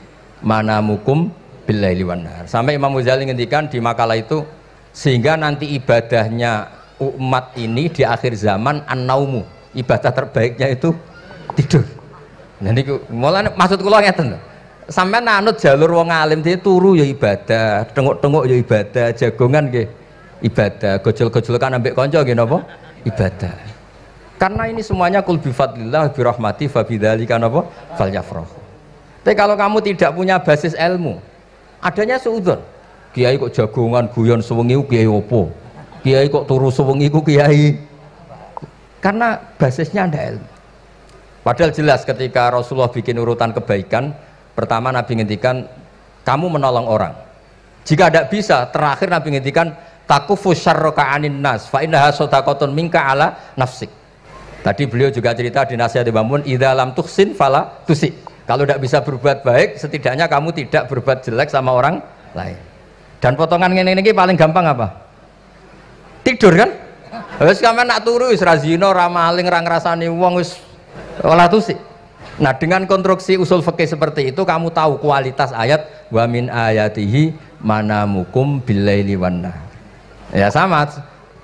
manamukum billaili wan nahar. Sampai Imam Ghazali ngendikan di makalah itu, sehingga nanti ibadahnya umat ini di akhir zaman an-naumu, ibadah terbaiknya itu tidur. Nah niku mulane maksud kula ngeten lho. Sampeyan anut jalur wong alim dia turu ya ibadah, tengok-tengok ya ibadah, jagongan nggih ibadah, gojol-gojolkan ambek kanca nggih napa? Ibadah. Karena ini semuanya kul bi fadlillah bi rahmati fa bidzalika napa? Falyafrahu. Tapi kalau kamu tidak punya basis ilmu, adanya suudzon. Kiai kok jagongan guyon sewengi kiai opo? Kiai kok turu sewengi ku kiai. Karena basisnya ada ilmu. Padahal jelas ketika Rasulullah bikin urutan kebaikan, pertama Nabi ngendikan kamu menolong orang. Jika tidak bisa, terakhir Nabi ngendikan takufu syarraka anin nas fa innaha shadaqatun minka ala nafsik. Tadi beliau juga cerita di nasihat Imam Mun, idza lam tuhsin fala tusi. Kalau tidak bisa berbuat baik, setidaknya kamu tidak berbuat jelek sama orang lain. Dan potongan ngene iki paling gampang apa? Tidur kan? Wis sampean nak turu wis ra zina, ra maling, ra ngrasani wong wis ora tusi. Nah, dengan konstruksi usul fikih seperti itu kamu tahu kualitas ayat wa min ayatihi manamukum billaili wan nahar. Ya sama,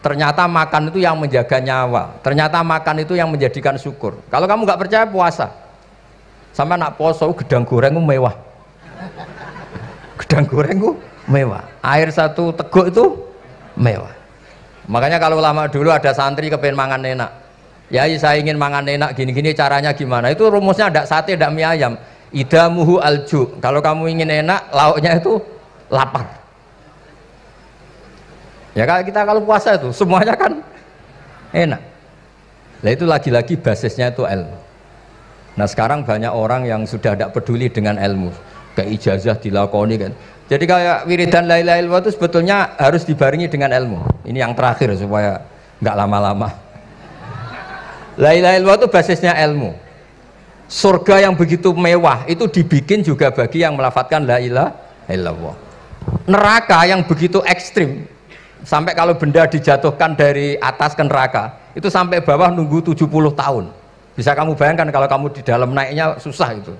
ternyata makan itu yang menjaga nyawa, ternyata makan itu yang menjadikan syukur. Kalau kamu nggak percaya puasa, sama nak poso gedang goreng itu mewah, gedang goreng itu mewah, air satu teguk itu mewah. Makanya kalau lama dulu ada santri kepengen mangan enak, ya saya ingin mangan enak gini-gini, caranya gimana? Itu rumusnya ada sate, ada mie ayam. Idamuhu alju. Kalau kamu ingin enak, lauknya itu lapar. Ya kita kalau puasa itu semuanya kan enak. Nah itu lagi-lagi basisnya itu ilmu. Nah sekarang banyak orang yang sudah tidak peduli dengan ilmu. kayak ijazah dilakoni kan. Jadi kayak wiridan la ilaha illallah itu sebetulnya harus dibarengi dengan ilmu. Ini yang terakhir supaya nggak lama-lama. La ilaha illallah itu basisnya ilmu. Surga yang begitu mewah itu dibikin juga bagi yang melafadzkan la ilaha illallah. Neraka yang begitu ekstrim sampai kalau benda dijatuhkan dari atas ke neraka itu sampai bawah nunggu 70 tahun. Bisa kamu bayangkan kalau kamu di dalam naiknya susah itu.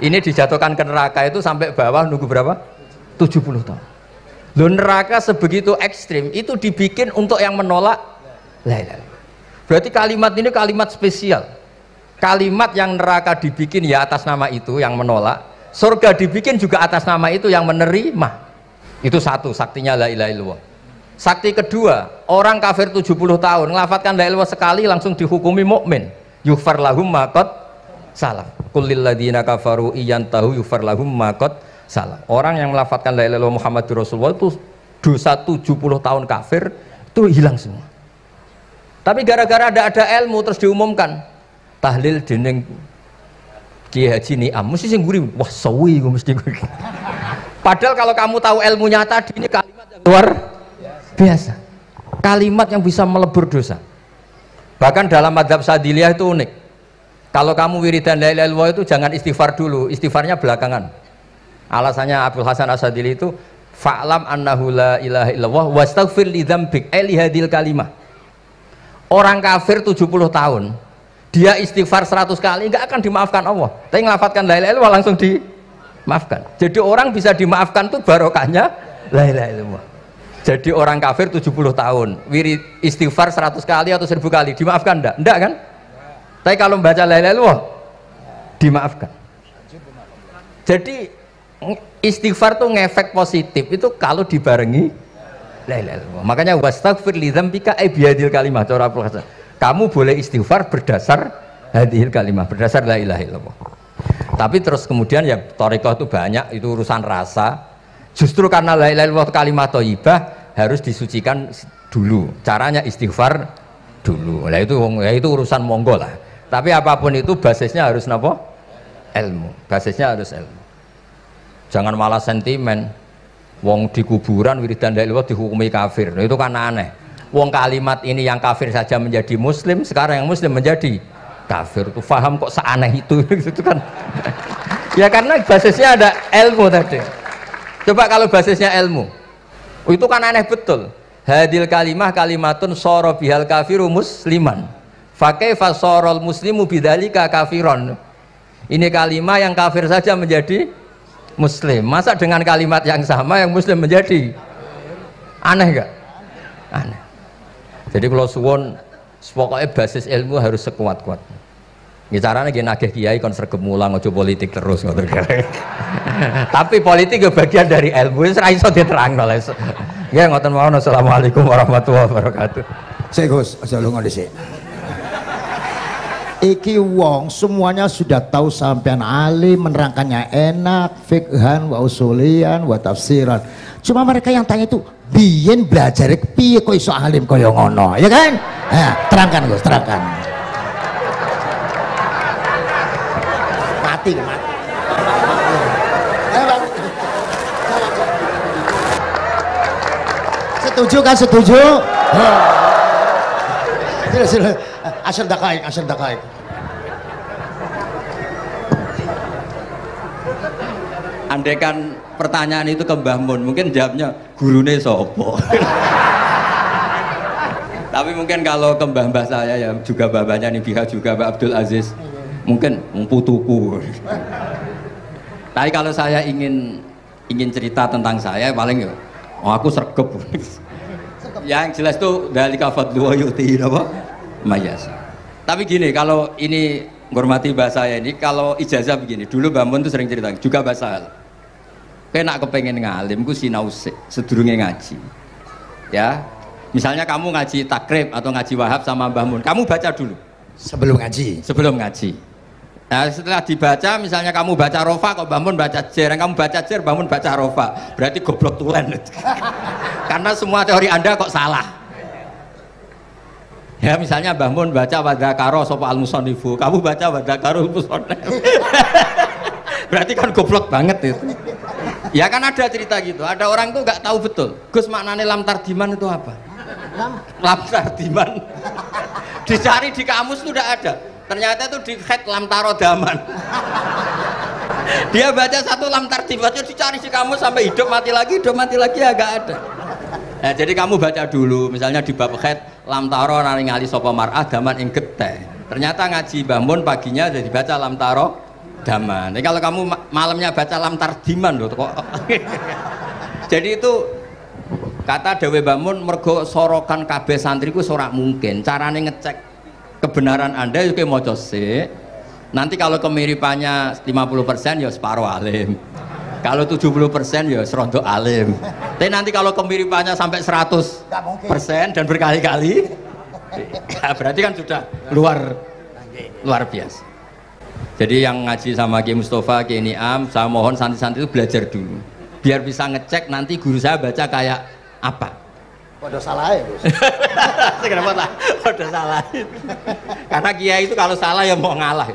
Ini dijatuhkan ke neraka itu sampai bawah nunggu berapa? 70 tahun. Loh, neraka sebegitu ekstrim itu dibikin untuk yang menolak la ilaha illallah. Berarti kalimat ini kalimat spesial. Kalimat yang neraka dibikin ya atas nama itu yang menolak, surga dibikin juga atas nama itu yang menerima. Itu satu saktinya la ilaha illallah. Sakti kedua, orang kafir 70 tahun ngelafadzkan la ilaha illallah sekali langsung dihukumi mukmin. Yughfar lahum ma qad salaf. Qul lil ladzina kafaru iyantahu yughfar lahum ma qad salah. Orang yang melafadzkan la ilaha illallah Muhammadur Rasulullah itu dosa 70 tahun kafir itu hilang semua. Tapi gara-gara ada ilmu terus diumumkan tahlil dening Kiai Haji Niam mesti sing guri wah sawi mesti guri. Padahal kalau kamu tahu ilmunya tadi ini kalimat yang luar biasa. Kalimat yang bisa melebur dosa. Bahkan dalam madzhab Sadiliyah itu unik. Kalau kamu wiridan la ilaha illallah itu jangan istighfar dulu, istighfarnya belakangan. Alasannya Abdul Hasan As-Sadili itu fa'lam annahu la ilaha illallah wastaghfir li dzambik li hadil kalimah. Orang kafir 70 tahun dia istighfar 100 kali enggak akan dimaafkan Allah. Tapi ngelafadzkan la ilaha illallah langsung dimaafkan. Jadi orang bisa dimaafkan tuh barokahnya la ilaha illallah. Jadi orang kafir 70 tahun wirid istighfar 100 kali atau 1000 kali dimaafkan enggak? Enggak kan? Tapi kalau membaca la ilaha illallah dimaafkan. Jadi istighfar tuh ngefek positif itu kalau dibarengi la ilaha illallah. Makanya wastaghfir li dzambika bihadil kalimah cara Abdul Hasan. Kamu boleh istighfar berdasar hadhil kalimah, berdasar la ilaha illallah. Tapi terus kemudian ya thariqah itu banyak, itu urusan rasa. Justru karena la ilaha illallah kalimat thayyibah harus disucikan dulu. Caranya istighfar dulu. Lah itu urusan monggo lah. Tapi apapun itu basisnya harus napa? Ilmu. Basisnya harus ilmu. Jangan malah sentimen. Wong di kuburan wiridan la ilaha illallah dihukumi kafir. Nah, itu kan aneh. Wong kalimat ini yang kafir saja menjadi muslim, sekarang yang muslim menjadi kafir. Tuh paham kok seaneh itu itu kan. Ya karena basisnya ada ilmu tadi. Coba kalau basisnya ilmu. Itu kan aneh betul. Hadil kalimah kalimatun sara bihal kafiru musliman. Fa kaifa sarul muslimu bidzalika kafiron. Ini kalimat yang kafir saja menjadi muslim. Masa dengan kalimat yang sama yang muslim menjadi aneh gak? Aneh. Jadi kalau suwon pokoknya basis ilmu harus sekuat-kuat. Ini caranya gini nagih kiai kon sregep mulang ojo politik terus ngoten. Tapi politik itu bagian dari ilmu, wis ra iso diterangno. Nggih ngoten mawon. Assalamualaikum warahmatullahi wabarakatuh. Sik Gus, aja lunga dhisik. Iki wong semuanya sudah tahu sampean alim, menerangkannya enak, fikhan wa usulian wa tafsiran. Cuma mereka yang tanya itu biyen belajar piye kok iso alim kaya ngono, ya kan? Nah, terangkan Gus, terangkan. Mati. Setuju kan, setuju? Sila. Asal dakaik. Andai kan pertanyaan itu ke Mbah Mun, mungkin jawabnya gurune sopo. Tapi mungkin kalau ke mbah-mbah saya ya juga babanya nih Biha juga Mbak Abdul Aziz, mungkin putuku. Tapi kalau saya ingin cerita tentang saya paling ya, aku sregep. Yang jelas tuh dari kafadlu yuti apa? Mayas. Tapi gini, kalau ini menghormati bahasa saya ini, kalau ijazah begini, dulu Mbak Mun tuh sering cerita juga bahasa. Kayak nak kepengen ngalim, ku sinau sedurunge ngaji. Ya, misalnya kamu ngaji takrib atau ngaji wahab sama Mbah Mun, kamu baca dulu. Sebelum ngaji. Nah, setelah dibaca, misalnya kamu baca rofa, kok Mbah Mun baca jer, kamu baca jer, Mbah Mun baca rofa, berarti goblok tulen. Karena semua teori Anda kok salah. Ya misalnya Mbah Mun baca wadakaro sopa al-musonifu, kamu baca wadakaro al-musonif. Berarti kan goblok banget itu. Ya kan ada cerita gitu, ada orang tuh nggak tahu betul Gus maknanya lam tardiman itu apa. Lam tardiman dicari di kamus itu udah ada, ternyata itu di head lam tarodaman. Dia baca satu lam tardiman itu dicari di kamus sampai hidup mati lagi ya nggak ada. Nah, jadi kamu baca dulu misalnya di bab head lam taro ngali sapa mar'ah daman ing getih, ternyata ngaji bangun paginya jadi baca lam taro daman. Jadi kalau kamu malamnya baca lam tardiman loh kok. Jadi itu kata Dewi Bamun mergo sorokan kabeh santriku ora mungkin. Carane ngecek kebenaran Anda yo maca sik. Nanti kalau kemiripannya 50% ya separuh alim. Kalau 70% ya serondo alim. Tapi nanti kalau kemiripannya sampai 100% dan berkali-kali ya berarti kan sudah luar biasa. Jadi yang ngaji sama Ki Mustafa, Ki Niam, saya mohon santri-santri itu belajar dulu biar bisa ngecek nanti guru saya baca kayak apa. Waduh salah ya Gus. Kenapa lah? Waduh salah. Karena kiai itu kalau salah ya mau ngalah.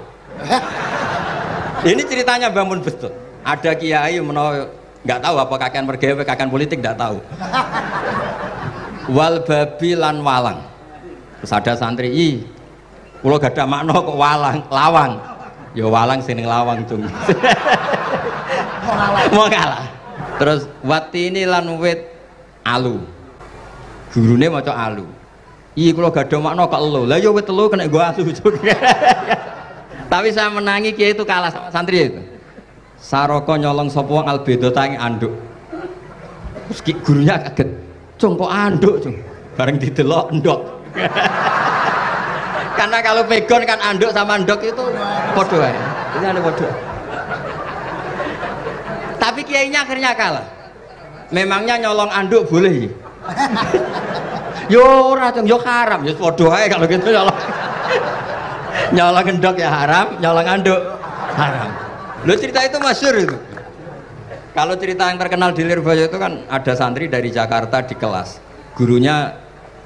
Ini ceritanya bangun betul. Ada kiai nggak tahu apa kakean mergawe, kakean politik nggak tahu. Wal babi lan walang. Terus ada santri, kula gak ada makna kok lawang. Ya walang sini lawang cung. Mau ngalah. Terus watini lan wit alu. Gurune maca alu. Kula gak ada makna kok elo. Lah ya wit telu kena gua alu cung. Tapi saya menangi kiai itu kalah sama santri itu. Saroko nyolong sapa wong albedo tangi anduk. Terus gurunya kaget. Cung kok anduk cung. Bareng didelok endok. Karena kalau pegon kan anduk sama endok itu podo ya. Ini ada podo. Tapi kiainya akhirnya kalah. Memangnya nyolong anduk boleh? Yo ora cung, yo haram, yo podo ae kalau gitu nyolong. Nyolong endok ya haram, nyolong anduk haram. Lo cerita itu masyhur itu. Kalau cerita yang terkenal di Lirboyo itu kan ada santri dari Jakarta di kelas. Gurunya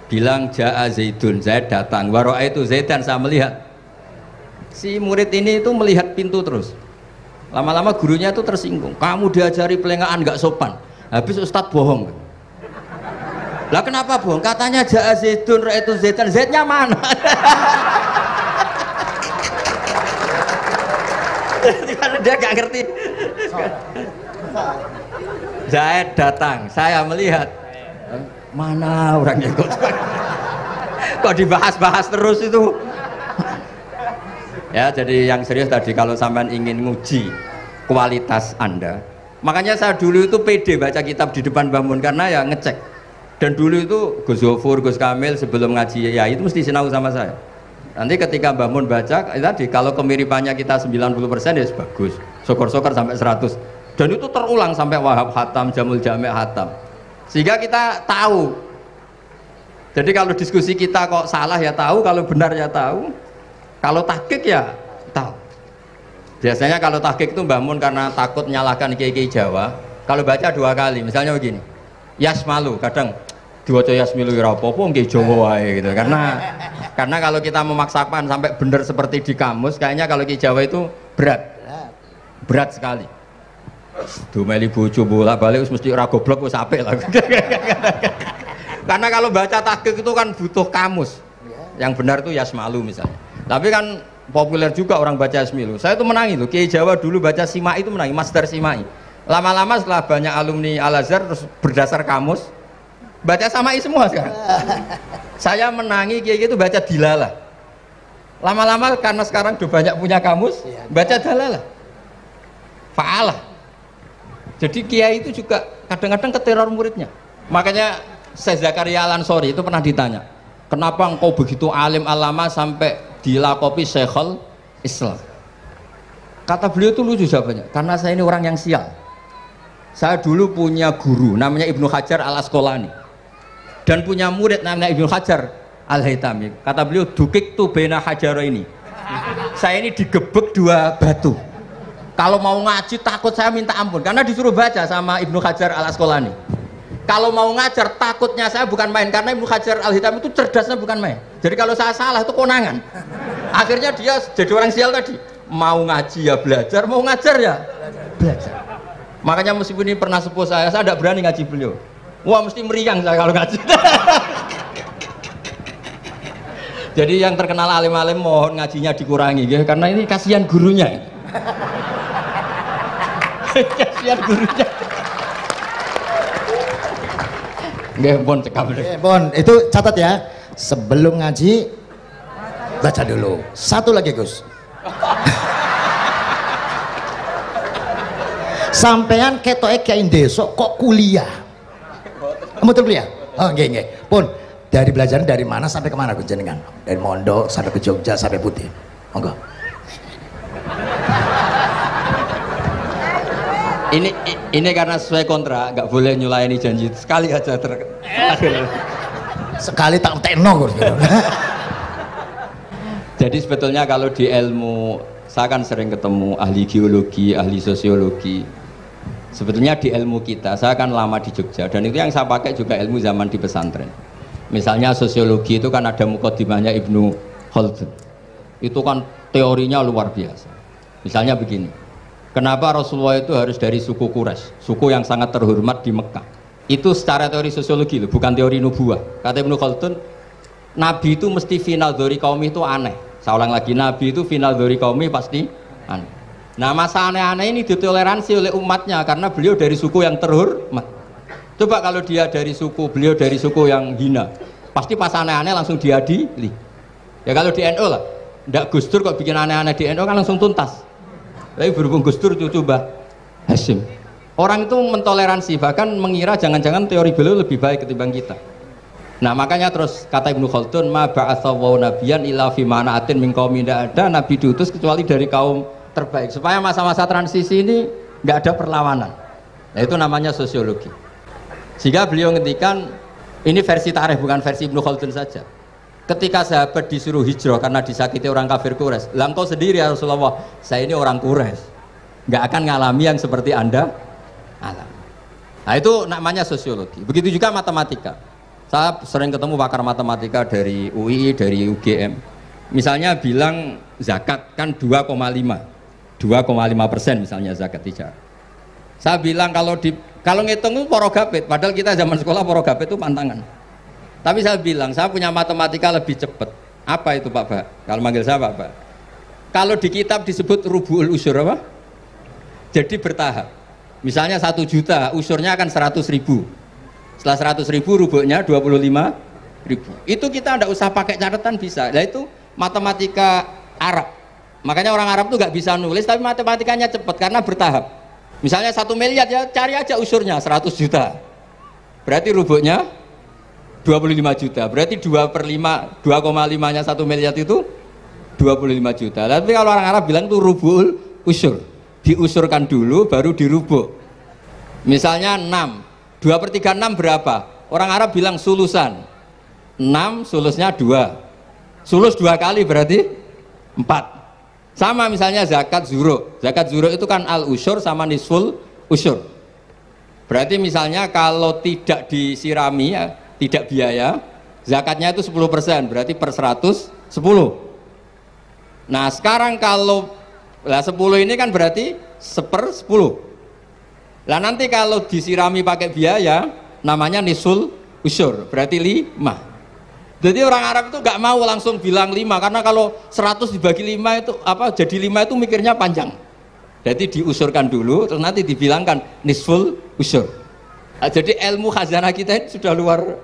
bilang Ja'a Zaidun, Zaid datang. Waro'a itu Zaidan, saya melihat. Si murid ini itu melihat pintu terus. Lama-lama gurunya itu tersinggung. Kamu diajari pelengahan nggak sopan. Habis Ustadz bohong. Lah kenapa bohong? Katanya Ja'a Zaidun, Ra'a itu Zaidan. Zaidnya mana? Dia nggak ngerti. Zaid datang, saya melihat. Mana orangnya kok dibahas-bahas terus itu. Ya, jadi yang serius tadi kalau sampean ingin nguji kualitas Anda, makanya saya dulu itu pede baca kitab di depan bangun karena ya ngecek. Dan dulu itu Gus Zofur, Gus Kamil sebelum ngaji ya itu mesti sinau sama saya. Nanti ketika bangun baca tadi kalau kemiripannya kita 90% ya bagus. Syukur-syukur sampai 100. Dan itu terulang sampai Wahab Hatam, Jamul Jami' Hatam. Sehingga kita tahu. Jadi kalau diskusi kita kok salah ya tahu, kalau benar ya tahu, kalau tahqiq ya tahu. Biasanya kalau tahqiq itu bangun karena takut menyalahkan kiai-kiai Jawa. Kalau baca 2 kali, misalnya begini, Yasmalu, kadang diwaca Yasmilu ya apa-apa kiai Jawa wae gitu. Karena kalau kita memaksakan sampai benar seperti di kamus, kayaknya kalau kiai Jawa itu berat sekali. Dumeli bojo bolak-balik mesti ora goblok wis apik lah. Karena kalau baca tahqiq itu kan butuh kamus. Yang benar itu Yasmalu misalnya. Tapi kan populer juga orang baca Yasmilu. Saya itu menangi loh. Kiai Jawa dulu baca Simai itu menangi, Masdar Simai. Lama-lama setelah banyak alumni Al-Azhar terus berdasar kamus baca Samai semua sekarang. Saya menangi kiai itu baca Dilalah. Lama-lama karena sekarang udah banyak punya kamus, baca Dalalah. Fa'alah. Jadi kiai itu juga kadang-kadang keteror muridnya. Makanya Syekh Zakaria Al-Ansori itu pernah ditanya, kenapa engkau begitu alim alama sampai dilakopi Syekhul Islam? Kata beliau itu lucu jawabannya, karena saya ini orang yang sial. Saya dulu punya guru namanya Ibnu Hajar Al-Asqalani dan punya murid namanya Ibnu Hajar Al-Haytami. Kata beliau, dukik tu bena hajaro ini. Saya ini digebek 2 batu. Kalau mau ngaji takut saya minta ampun karena disuruh baca sama Ibnu Hajar Al-Asqalani. Kalau mau ngajar takutnya saya bukan main karena Ibnu Hajar Al-Haytami itu cerdasnya bukan main. Jadi kalau saya salah itu konangan. Akhirnya dia jadi orang sial tadi. mau ngaji ya belajar, mau ngajar ya belajar. Makanya meskipun ini pernah sepuh saya tidak berani ngaji beliau. Wah mesti meriang saya kalau ngaji. Jadi yang terkenal alim-alim mohon ngajinya dikurangi ya, karena ini kasihan gurunya. Kasihan gurunya. Nggih, pun cekap. Pun itu catat ya. Sebelum ngaji baca dulu. Satu lagi Gus. Sampean ketoke kiai desa kok kuliah. Betul kuliah? Oh nggih nggih. Pun dari belajar dari mana sampai kemana Gus jenengan? Dari Mondok sampai ke Jogja sampai Putih. Monggo. Ini karena sesuai kontrak, nggak boleh nyulayani janji sekali aja sekali tak tekno. Jadi sebetulnya kalau di ilmu, saya kan sering ketemu ahli geologi, ahli sosiologi. Sebetulnya di ilmu kita, saya kan lama di Jogja dan itu yang saya pakai juga ilmu zaman di pesantren. Misalnya sosiologi itu kan ada mukadimahnya Ibnu Khaldun. Itu kan teorinya luar biasa. Misalnya begini, kenapa Rasulullah itu harus dari suku Quraisy, suku yang sangat terhormat di Mekah? Itu secara teori sosiologi loh, bukan teori nubuah. Kata Ibnu Khaldun, Nabi itu mesti final dari kaum itu aneh. Saya ulang lagi, Nabi itu final dari kaum pasti aneh. Nah masa aneh-aneh ini ditoleransi oleh umatnya karena beliau dari suku yang terhormat. Coba kalau dia dari suku, beliau dari suku yang hina, pasti pas aneh-aneh langsung diadili. Ya kalau di NU lah, ndak Gus Dur kok bikin aneh-aneh di NU kan langsung tuntas. Tapi berhubung Gus Dur cucu Mbah Hasyim, orang itu mentoleransi, bahkan mengira jangan-jangan teori beliau lebih baik ketimbang kita. Nah makanya terus kata Ibnu Khaldun, ma ba'atsawu nabiyan illa fi mana'atin min qaumin, tidak ada nabi diutus kecuali dari kaum terbaik, supaya masa-masa transisi ini nggak ada perlawanan. Nah itu namanya sosiologi. Sehingga beliau ngendikan, ini versi tarikh bukan versi Ibnu Khaldun saja. Ketika sahabat disuruh hijrah karena disakiti orang kafir Quraisy, lah engkau sendiri ya Rasulullah, saya ini orang Quraisy, nggak akan ngalami yang seperti Anda alami. Nah itu namanya sosiologi. Begitu juga matematika. Saya sering ketemu pakar matematika dari UI, dari UGM. Misalnya bilang zakat kan 2,5% misalnya zakat tijar. Saya bilang kalau ngitung itu porogapit, padahal kita zaman sekolah porogapit itu pantangan. Tapi saya bilang, saya punya matematika lebih cepat. Apa itu Pak Ba? Kalau manggil saya Pak Ba. Kalau di kitab disebut rubu'ul usyur apa? Jadi bertahap. Misalnya 1 juta, usyurnya akan 100.000. Setelah 100.000 rubuhnya 25.000. Itu kita tidak usah pakai catatan bisa. Nah itu matematika Arab. Makanya orang Arab tuh nggak bisa nulis, tapi matematikanya cepat karena bertahap. Misalnya 1 miliar ya cari aja usurnya 100 juta. Berarti rubuhnya 25 juta. Berarti 2/5, 2,5-nya 1 miliar itu 25 juta. Tapi kalau orang Arab bilang itu rubuhul usur. Diusurkan dulu baru dirubuk. Misalnya 6. 2/3 6 berapa? Orang Arab bilang sulusan. 6 sulusnya 2. Sulus 2 kali berarti 4. Sama misalnya zakat zuro. Zakat zuro itu kan al usyur sama nisful usyur. Berarti misalnya kalau tidak disirami ya, tidak biaya, zakatnya itu 10%, berarti per 100 10. Nah sekarang kalau 10 ini kan berarti 1/10. Lah nanti kalau disirami pakai biaya namanya nisul usyur, berarti 5. Jadi orang Arab itu nggak mau langsung bilang 5 karena kalau 100 dibagi 5 itu apa jadi 5 itu mikirnya panjang. Jadi diusurkan dulu terus nanti dibilangkan nisful usyur. Nah, jadi ilmu khazanah kita ini sudah luar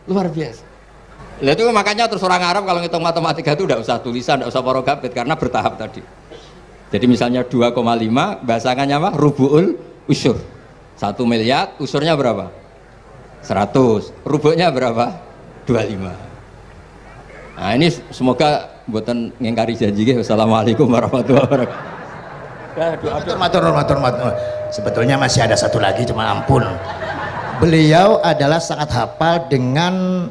biasa. Nah, itu makanya terus orang Arab kalau ngitung matematika itu tidak usah tulisan, tidak usah porogapit karena bertahap tadi. Jadi misalnya 2,5 bahasannya apa? Rubu'ul usyur. 1 miliar usurnya berapa? 100. Rubuhnya berapa? 25. Nah ini semoga buatan ngingkari janji. Wassalamualaikum warahmatullahi wabarakatuh. Matur. Sebetulnya masih ada satu lagi, cuma ampun. Beliau adalah sangat hafal dengan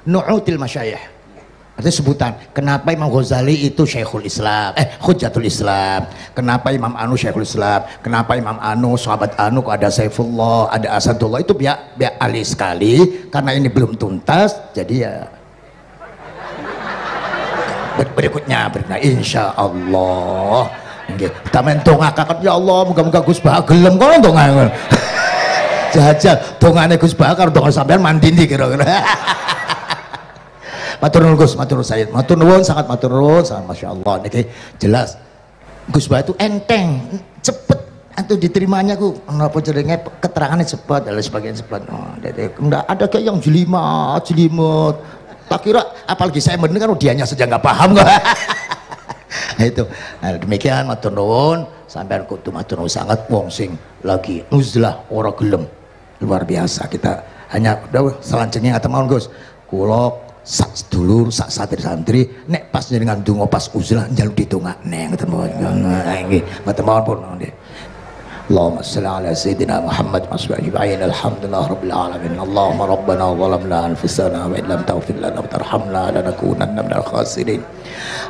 nu'util masyayikh. Artinya sebutan, kenapa Imam Ghazali itu Syekhul Islam, Hujjatul Islam, kenapa Imam Anu Syekhul Islam, kenapa Imam Anu, sahabat Anu, kok ada Saifullah, ada Asadullah, itu biar ahli sekali, karena ini belum tuntas, jadi ya berikutnya insya Allah Nggih, tamen dongakaken ya Allah muga-muga Gus Bah gelem kono dongan. Jajal dongane Gus Bah karo donga sampean mandi ndi kira-kira. Matur nuwun Gus, matur nuwun Sayyid. Matur nuwun sangat matur nuwun, sangat masyaallah niki jelas. Gus Bah itu enteng, cepet atau diterimanya ku kenapa jenenge keterangannya cepat dan sebagainya cepat. Oh, enggak ada kayak yang jelimet. Tak kira apalagi saya mendengar dianya saja nggak paham kok. Nah, itu. Nah, demikian matur nuwun sampean kudu matur nuwun sangat wong sing lagi uzlah ora gelem. Luar biasa kita hanya udah selanjutnya ngaten mawon Gus. Kula sak sedulur sak santri-santri nek pas jenengan donga pas uzlah njaluk ditungakne ngoten mawon. Nggih, ngoten mawon pun nggih. Allahumma shalli ala sayyidina Muhammad masbi'in alhamdulillah rabbil alamin. Allahumma rabbana zalamna anfusana wa illam taghfir lana wa tarhamna lanakunanna minal khasirin.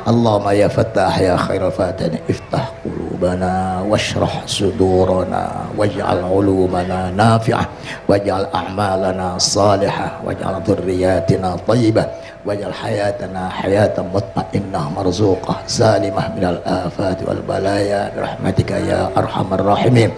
Allahumma ya fattah ya khairal fatihin iftah qulubana washrah sudurana waj'al ulumana nafi'ah waj'al a'malana salihah waj'al dhurriyyatina thayyibah waj'al hayatana hayatan mutmainnah marzuqah salimah minal afati wal balaya birahmatika ya arhamar rahimin.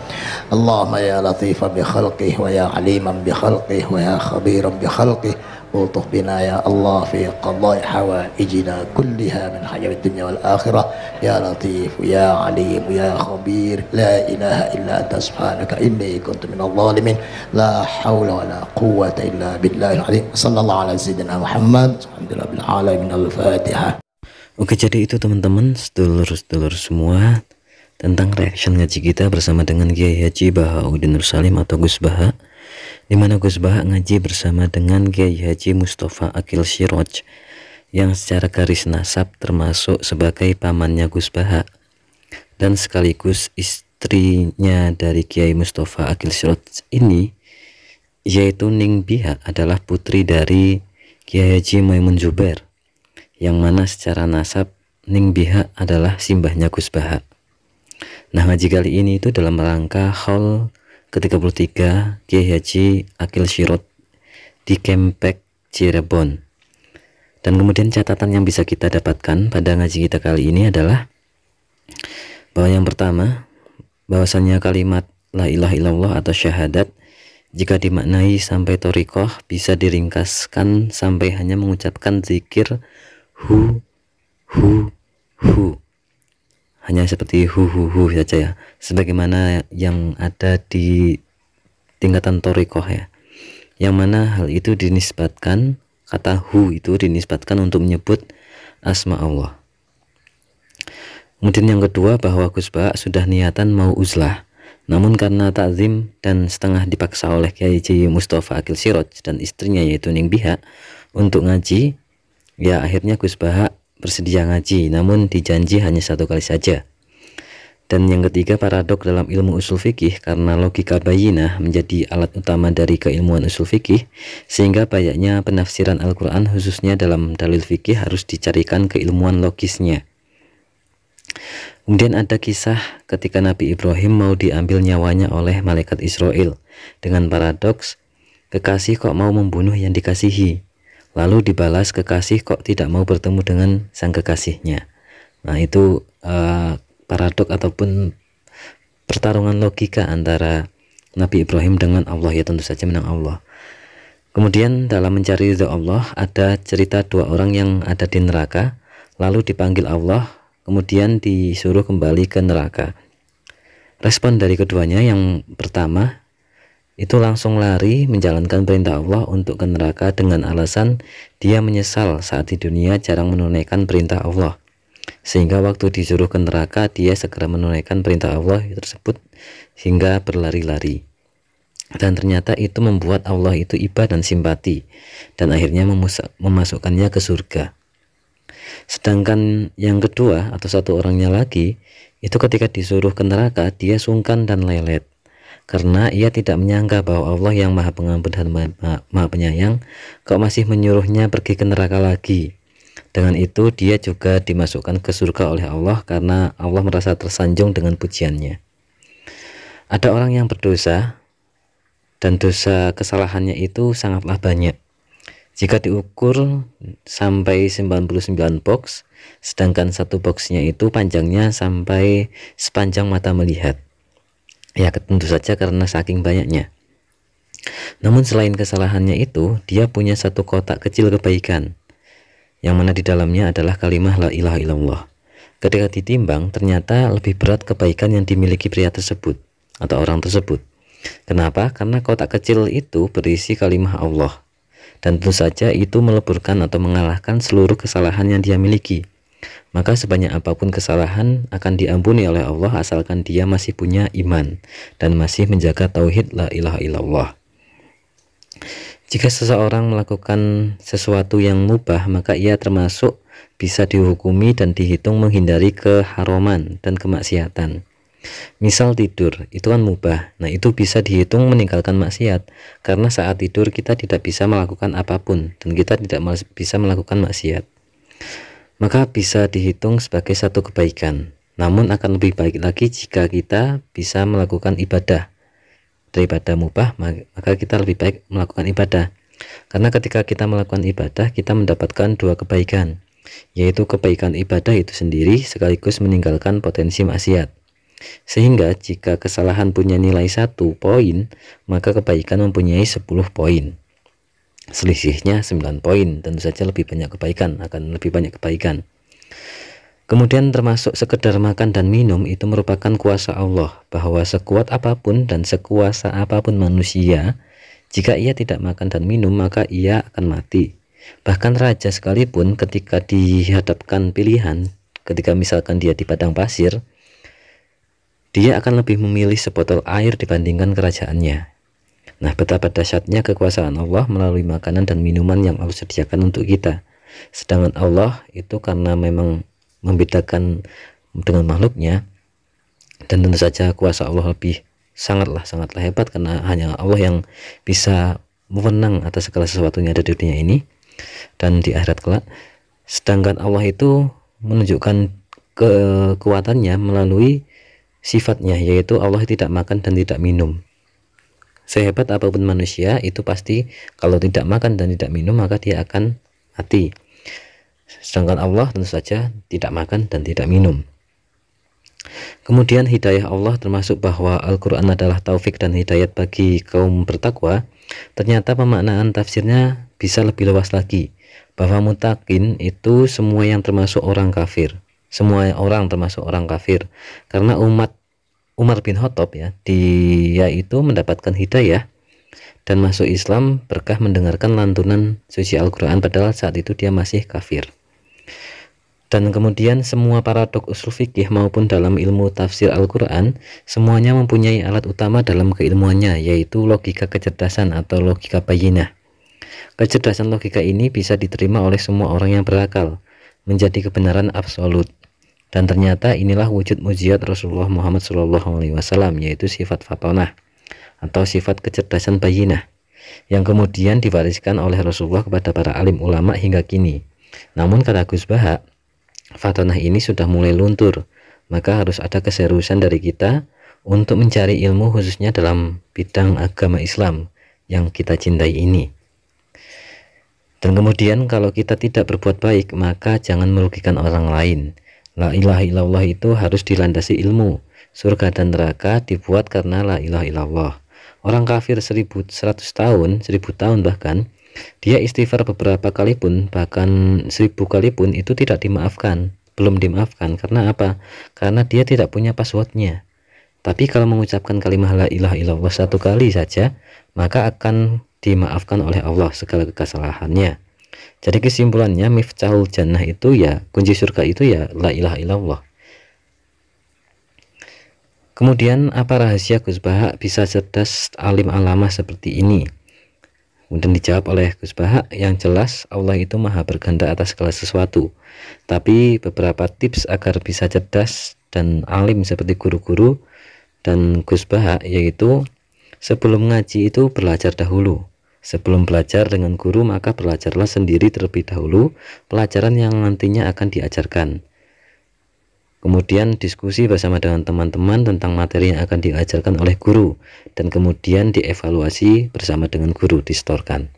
Allahumma ya latifan bi khalqih wa ya aliman bi khalqih wa ya khabiran bi khalqih ultuh bina ya Allah fi qadai hawaijina kulliha min hayat dunya wal akhirah ya latif ya alim ya khabir la ilaha illa anta subhanaka inni kuntu minadh dhalimin la hawla wa la quwwata illa billahil azim. Sallallahu ala sayyidina Muhammad alhamdulillah bil alamin. Al-Fatihah. Oke, jadi itu teman-teman sedulur-sedulur semua tentang reaction ngaji kita bersama dengan Kiai Haji Bahauddin Nur Salim atau Gus Baha, di mana Gus Baha ngaji bersama dengan Kiai Haji Mustafa Akil Siroj yang secara garis nasab termasuk sebagai pamannya Gus Baha dan sekaligus istrinya dari Kiai Mustafa Akil Siroj ini, yaitu Ning Biha, adalah putri dari Kiai Haji Maimun Jubair, yang mana secara nasab Ning Biha adalah simbahnya Gus Baha. Nah, ngaji kali ini itu dalam rangka haul ke-33 Kiai Haji Akil Siroj di Kempek Cirebon. Dan kemudian catatan yang bisa kita dapatkan pada ngaji kita kali ini adalah bahwa yang pertama, bahwasannya kalimat la ilaha illallah atau syahadat jika dimaknai sampai thoriqoh bisa diringkaskan sampai hanya mengucapkan zikir hu hu hu, hanya seperti hu saja ya, sebagaimana yang ada di tingkatan thoriqoh ya, yang mana hal itu dinisbatkan, kata hu itu dinisbatkan untuk menyebut asma Allah. Kemudian yang kedua, bahwa Gus Baha sudah niatan mau uzlah, namun karena takzim dan setengah dipaksa oleh Kiai Haji Mustafa Akil Siroj dan istrinya yaitu Ning Biha untuk ngaji, ya akhirnya Gus Baha bersedia ngaji, namun dijanji hanya 1 kali saja. Dan yang ketiga, paradok dalam ilmu usul fikih karena logika bayinah menjadi alat utama dari keilmuan usul fikih, sehingga banyaknya penafsiran Al-Quran khususnya dalam dalil fikih harus dicarikan keilmuan logisnya. Kemudian ada kisah ketika Nabi Ibrahim mau diambil nyawanya oleh malaikat Israel dengan paradoks, kekasih kok mau membunuh yang dikasihi, lalu dibalas kekasih kok tidak mau bertemu dengan sang kekasihnya. Nah, itu paradok ataupun pertarungan logika antara Nabi Ibrahim dengan Allah, ya tentu saja menang Allah. Kemudian dalam mencari ridha Allah ada cerita 2 orang yang ada di neraka lalu dipanggil Allah, kemudian disuruh kembali ke neraka. Respon dari keduanya, yang pertama itu langsung lari menjalankan perintah Allah untuk ke neraka dengan alasan dia menyesal saat di dunia jarang menunaikan perintah Allah, sehingga waktu disuruh ke neraka dia segera menunaikan perintah Allah tersebut hingga berlari-lari, dan ternyata itu membuat Allah itu iba dan simpati dan akhirnya memasukkannya ke surga. Sedangkan yang kedua atau satu orangnya lagi itu ketika disuruh ke neraka dia sungkan dan lelet karena ia tidak menyangka bahwa Allah yang maha pengampun dan maha penyayang kok masih menyuruhnya pergi ke neraka lagi. Dengan itu dia juga dimasukkan ke surga oleh Allah karena Allah merasa tersanjung dengan pujiannya. Ada orang yang berdosa dan dosa kesalahannya itu sangatlah banyak. Jika diukur sampai 99 box, sedangkan satu boxnya itu panjangnya sampai sepanjang mata melihat. Ya tentu saja karena saking banyaknya. Namun selain kesalahannya itu, dia punya satu kotak kecil kebaikan, yang mana di dalamnya adalah kalimah la ilaha illallah. Ketika ditimbang, ternyata lebih berat kebaikan yang dimiliki pria tersebut atau orang tersebut. Kenapa? Karena kotak kecil itu berisi kalimah Allah, dan tentu saja itu meleburkan atau mengalahkan seluruh kesalahan yang dia miliki. Maka sebanyak apapun kesalahan akan diampuni oleh Allah asalkan dia masih punya iman dan masih menjaga tauhid la ilaha illallah. Jika seseorang melakukan sesuatu yang mubah, maka ia termasuk bisa dihukumi dan dihitung menghindari keharaman dan kemaksiatan. Misal tidur, itu kan mubah. Nah, itu bisa dihitung meninggalkan maksiat, karena saat tidur kita tidak bisa melakukan apapun dan kita tidak bisa melakukan maksiat. Maka bisa dihitung sebagai satu kebaikan. Namun akan lebih baik lagi jika kita bisa melakukan ibadah. Daripada mubah, maka kita lebih baik melakukan ibadah. Karena ketika kita melakukan ibadah, kita mendapatkan dua kebaikan, yaitu kebaikan ibadah itu sendiri sekaligus meninggalkan potensi maksiat. Sehingga jika kesalahan punya nilai 1 poin, maka kebaikan mempunyai 10 poin. Selisihnya 9 poin, tentu saja lebih banyak kebaikan, akan lebih banyak kebaikan. Kemudian termasuk sekedar makan dan minum itu merupakan kuasa Allah, bahwa sekuat apapun dan sekuasa apapun manusia, jika ia tidak makan dan minum maka ia akan mati. Bahkan raja sekalipun ketika dihadapkan pilihan, ketika misalkan dia di padang pasir, dia akan lebih memilih sebotol air dibandingkan kerajaannya. Nah, betapa dahsyatnya kekuasaan Allah melalui makanan dan minuman yang Allah sediakan untuk kita. Sedangkan Allah itu karena memang membedakan dengan makhluknya, dan tentu saja kuasa Allah lebih sangatlah hebat, karena hanya Allah yang bisa mewenang atas segala sesuatu yang ada di dunia ini dan di akhirat kelak. Sedangkan Allah itu menunjukkan kekuatannya melalui sifatnya, yaitu Allah tidak makan dan tidak minum. Sehebat apapun manusia, itu pasti kalau tidak makan dan tidak minum maka dia akan mati. Sedangkan Allah tentu saja tidak makan dan tidak minum. Kemudian hidayah Allah, termasuk bahwa Al-Quran adalah taufik dan hidayat bagi kaum bertakwa. Ternyata pemaknaan tafsirnya bisa lebih luas lagi, bahwa mutakin itu semua yang termasuk orang kafir, semua orang termasuk orang kafir. Karena umat Umar bin Khattab ya, dia itu mendapatkan hidayah dan masuk Islam berkah mendengarkan lantunan suci Al-Quran, padahal saat itu dia masih kafir. Dan kemudian semua paradok usul fikih maupun dalam ilmu tafsir Al-Quran, semuanya mempunyai alat utama dalam keilmuannya, yaitu logika kecerdasan atau logika bayinah. Kecerdasan logika ini bisa diterima oleh semua orang yang berakal, menjadi kebenaran absolut. Dan ternyata inilah wujud mujizat Rasulullah Muhammad SAW, yaitu sifat fatonah atau sifat kecerdasan bayinah, yang kemudian diwariskan oleh Rasulullah kepada para alim ulama hingga kini. Namun kata Gus Baha, fatonah ini sudah mulai luntur, maka harus ada keseriusan dari kita untuk mencari ilmu khususnya dalam bidang agama Islam yang kita cintai ini. Dan kemudian kalau kita tidak berbuat baik, maka jangan merugikan orang lain. La ilaha illallah itu harus dilandasi ilmu. Surga dan neraka dibuat karena la ilaha illallah. Orang kafir 1100 tahun, 1000 tahun bahkan, dia istighfar beberapa kali pun, bahkan 1000 kali pun, itu tidak dimaafkan, belum dimaafkan. Karena apa? Karena dia tidak punya passwordnya. Tapi kalau mengucapkan kalimat la ilaha illallah 1 kali saja, maka akan dimaafkan oleh Allah segala kesalahannya. Jadi kesimpulannya, miftahul jannah itu ya, kunci surga itu ya la ilaha illallah. Kemudian apa rahasia Gus Baha bisa cerdas alim alamah seperti ini? Kemudian dijawab oleh Gus Baha, yang jelas Allah itu maha berkehendak atas segala sesuatu. Tapi beberapa tips agar bisa cerdas dan alim seperti guru-guru dan Gus Baha, yaitu sebelum ngaji itu belajar dahulu. Sebelum belajar dengan guru, maka belajarlah sendiri terlebih dahulu pelajaran yang nantinya akan diajarkan. Kemudian diskusi bersama dengan teman-teman tentang materi yang akan diajarkan oleh guru, dan kemudian dievaluasi bersama dengan guru, distorkan.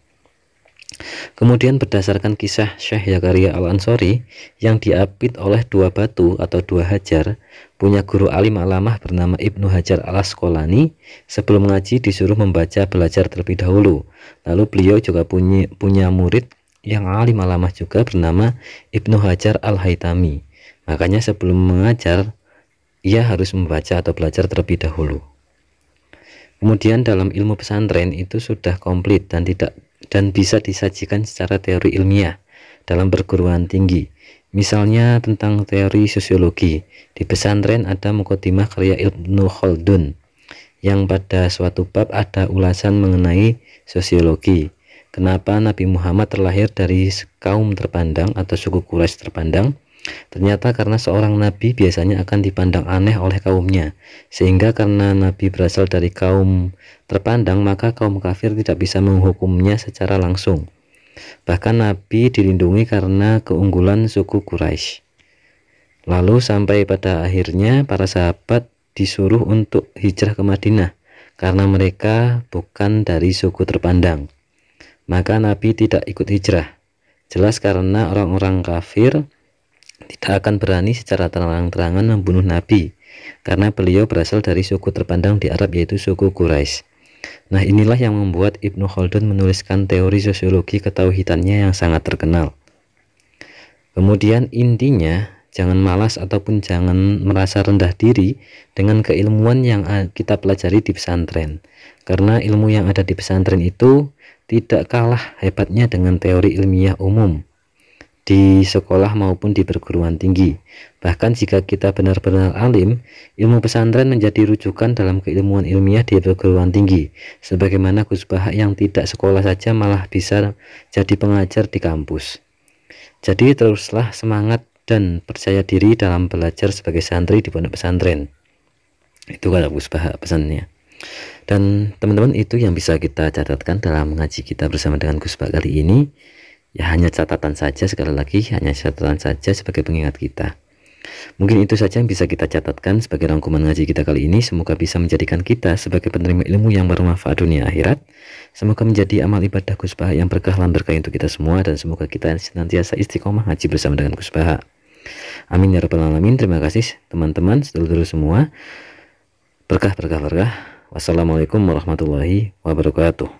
Kemudian berdasarkan kisah Syekh Zakaria Al-Ansori yang diapit oleh 2 batu atau 2 hajar, punya guru alim alamah bernama Ibnu Hajar Al-Asqalani, sebelum ngaji disuruh membaca belajar terlebih dahulu. Lalu beliau juga punya murid yang alim alamah juga bernama Ibnu Hajar Al-Haytami. Makanya sebelum mengajar ia harus membaca atau belajar terlebih dahulu. Kemudian dalam ilmu pesantren itu sudah komplit dan bisa disajikan secara teori ilmiah dalam perguruan tinggi. Misalnya tentang teori sosiologi. Di pesantren ada muqaddimah karya Ibnu Khaldun yang pada suatu bab ada ulasan mengenai sosiologi. Kenapa Nabi Muhammad terlahir dari kaum terpandang atau suku Quraisy terpandang? Ternyata karena seorang nabi biasanya akan dipandang aneh oleh kaumnya, sehingga karena nabi berasal dari kaum terpandang, maka kaum kafir tidak bisa menghukumnya secara langsung. Bahkan nabi dilindungi karena keunggulan suku Quraisy. Lalu sampai pada akhirnya para sahabat disuruh untuk hijrah ke Madinah karena mereka bukan dari suku terpandang. Maka nabi tidak ikut hijrah. Jelas karena orang-orang kafir tidak akan berani secara terang-terangan membunuh Nabi karena beliau berasal dari suku terpandang di Arab, yaitu suku Quraisy. Nah, inilah yang membuat Ibnu Khaldun menuliskan teori sosiologi ketauhidannya yang sangat terkenal. Kemudian intinya, jangan malas ataupun jangan merasa rendah diri dengan keilmuan yang kita pelajari di pesantren, karena ilmu yang ada di pesantren itu tidak kalah hebatnya dengan teori ilmiah umum di sekolah maupun di perguruan tinggi. Bahkan jika kita benar-benar alim, ilmu pesantren menjadi rujukan dalam keilmuan ilmiah di perguruan tinggi, sebagaimana Gus Baha yang tidak sekolah saja malah bisa jadi pengajar di kampus. Jadi teruslah semangat dan percaya diri dalam belajar sebagai santri di pondok pesantren. Itu kata Gus Baha pesannya. Dan teman-teman, itu yang bisa kita catatkan dalam ngaji kita bersama dengan Gus Baha kali ini. Ya, hanya catatan saja, sekali lagi hanya catatan saja sebagai pengingat kita. Mungkin itu saja yang bisa kita catatkan sebagai rangkuman ngaji kita kali ini. Semoga bisa menjadikan kita sebagai penerima ilmu yang bermanfaat dunia akhirat. Semoga menjadi amal ibadah Gus Baha yang berkah dan berkah untuk kita semua, dan semoga kita senantiasa istiqomah ngaji bersama dengan Gus Baha. Amin ya rabbal alamin. Terima kasih teman-teman, sedulur-sedulur semua. Berkah. Wassalamualaikum warahmatullahi wabarakatuh.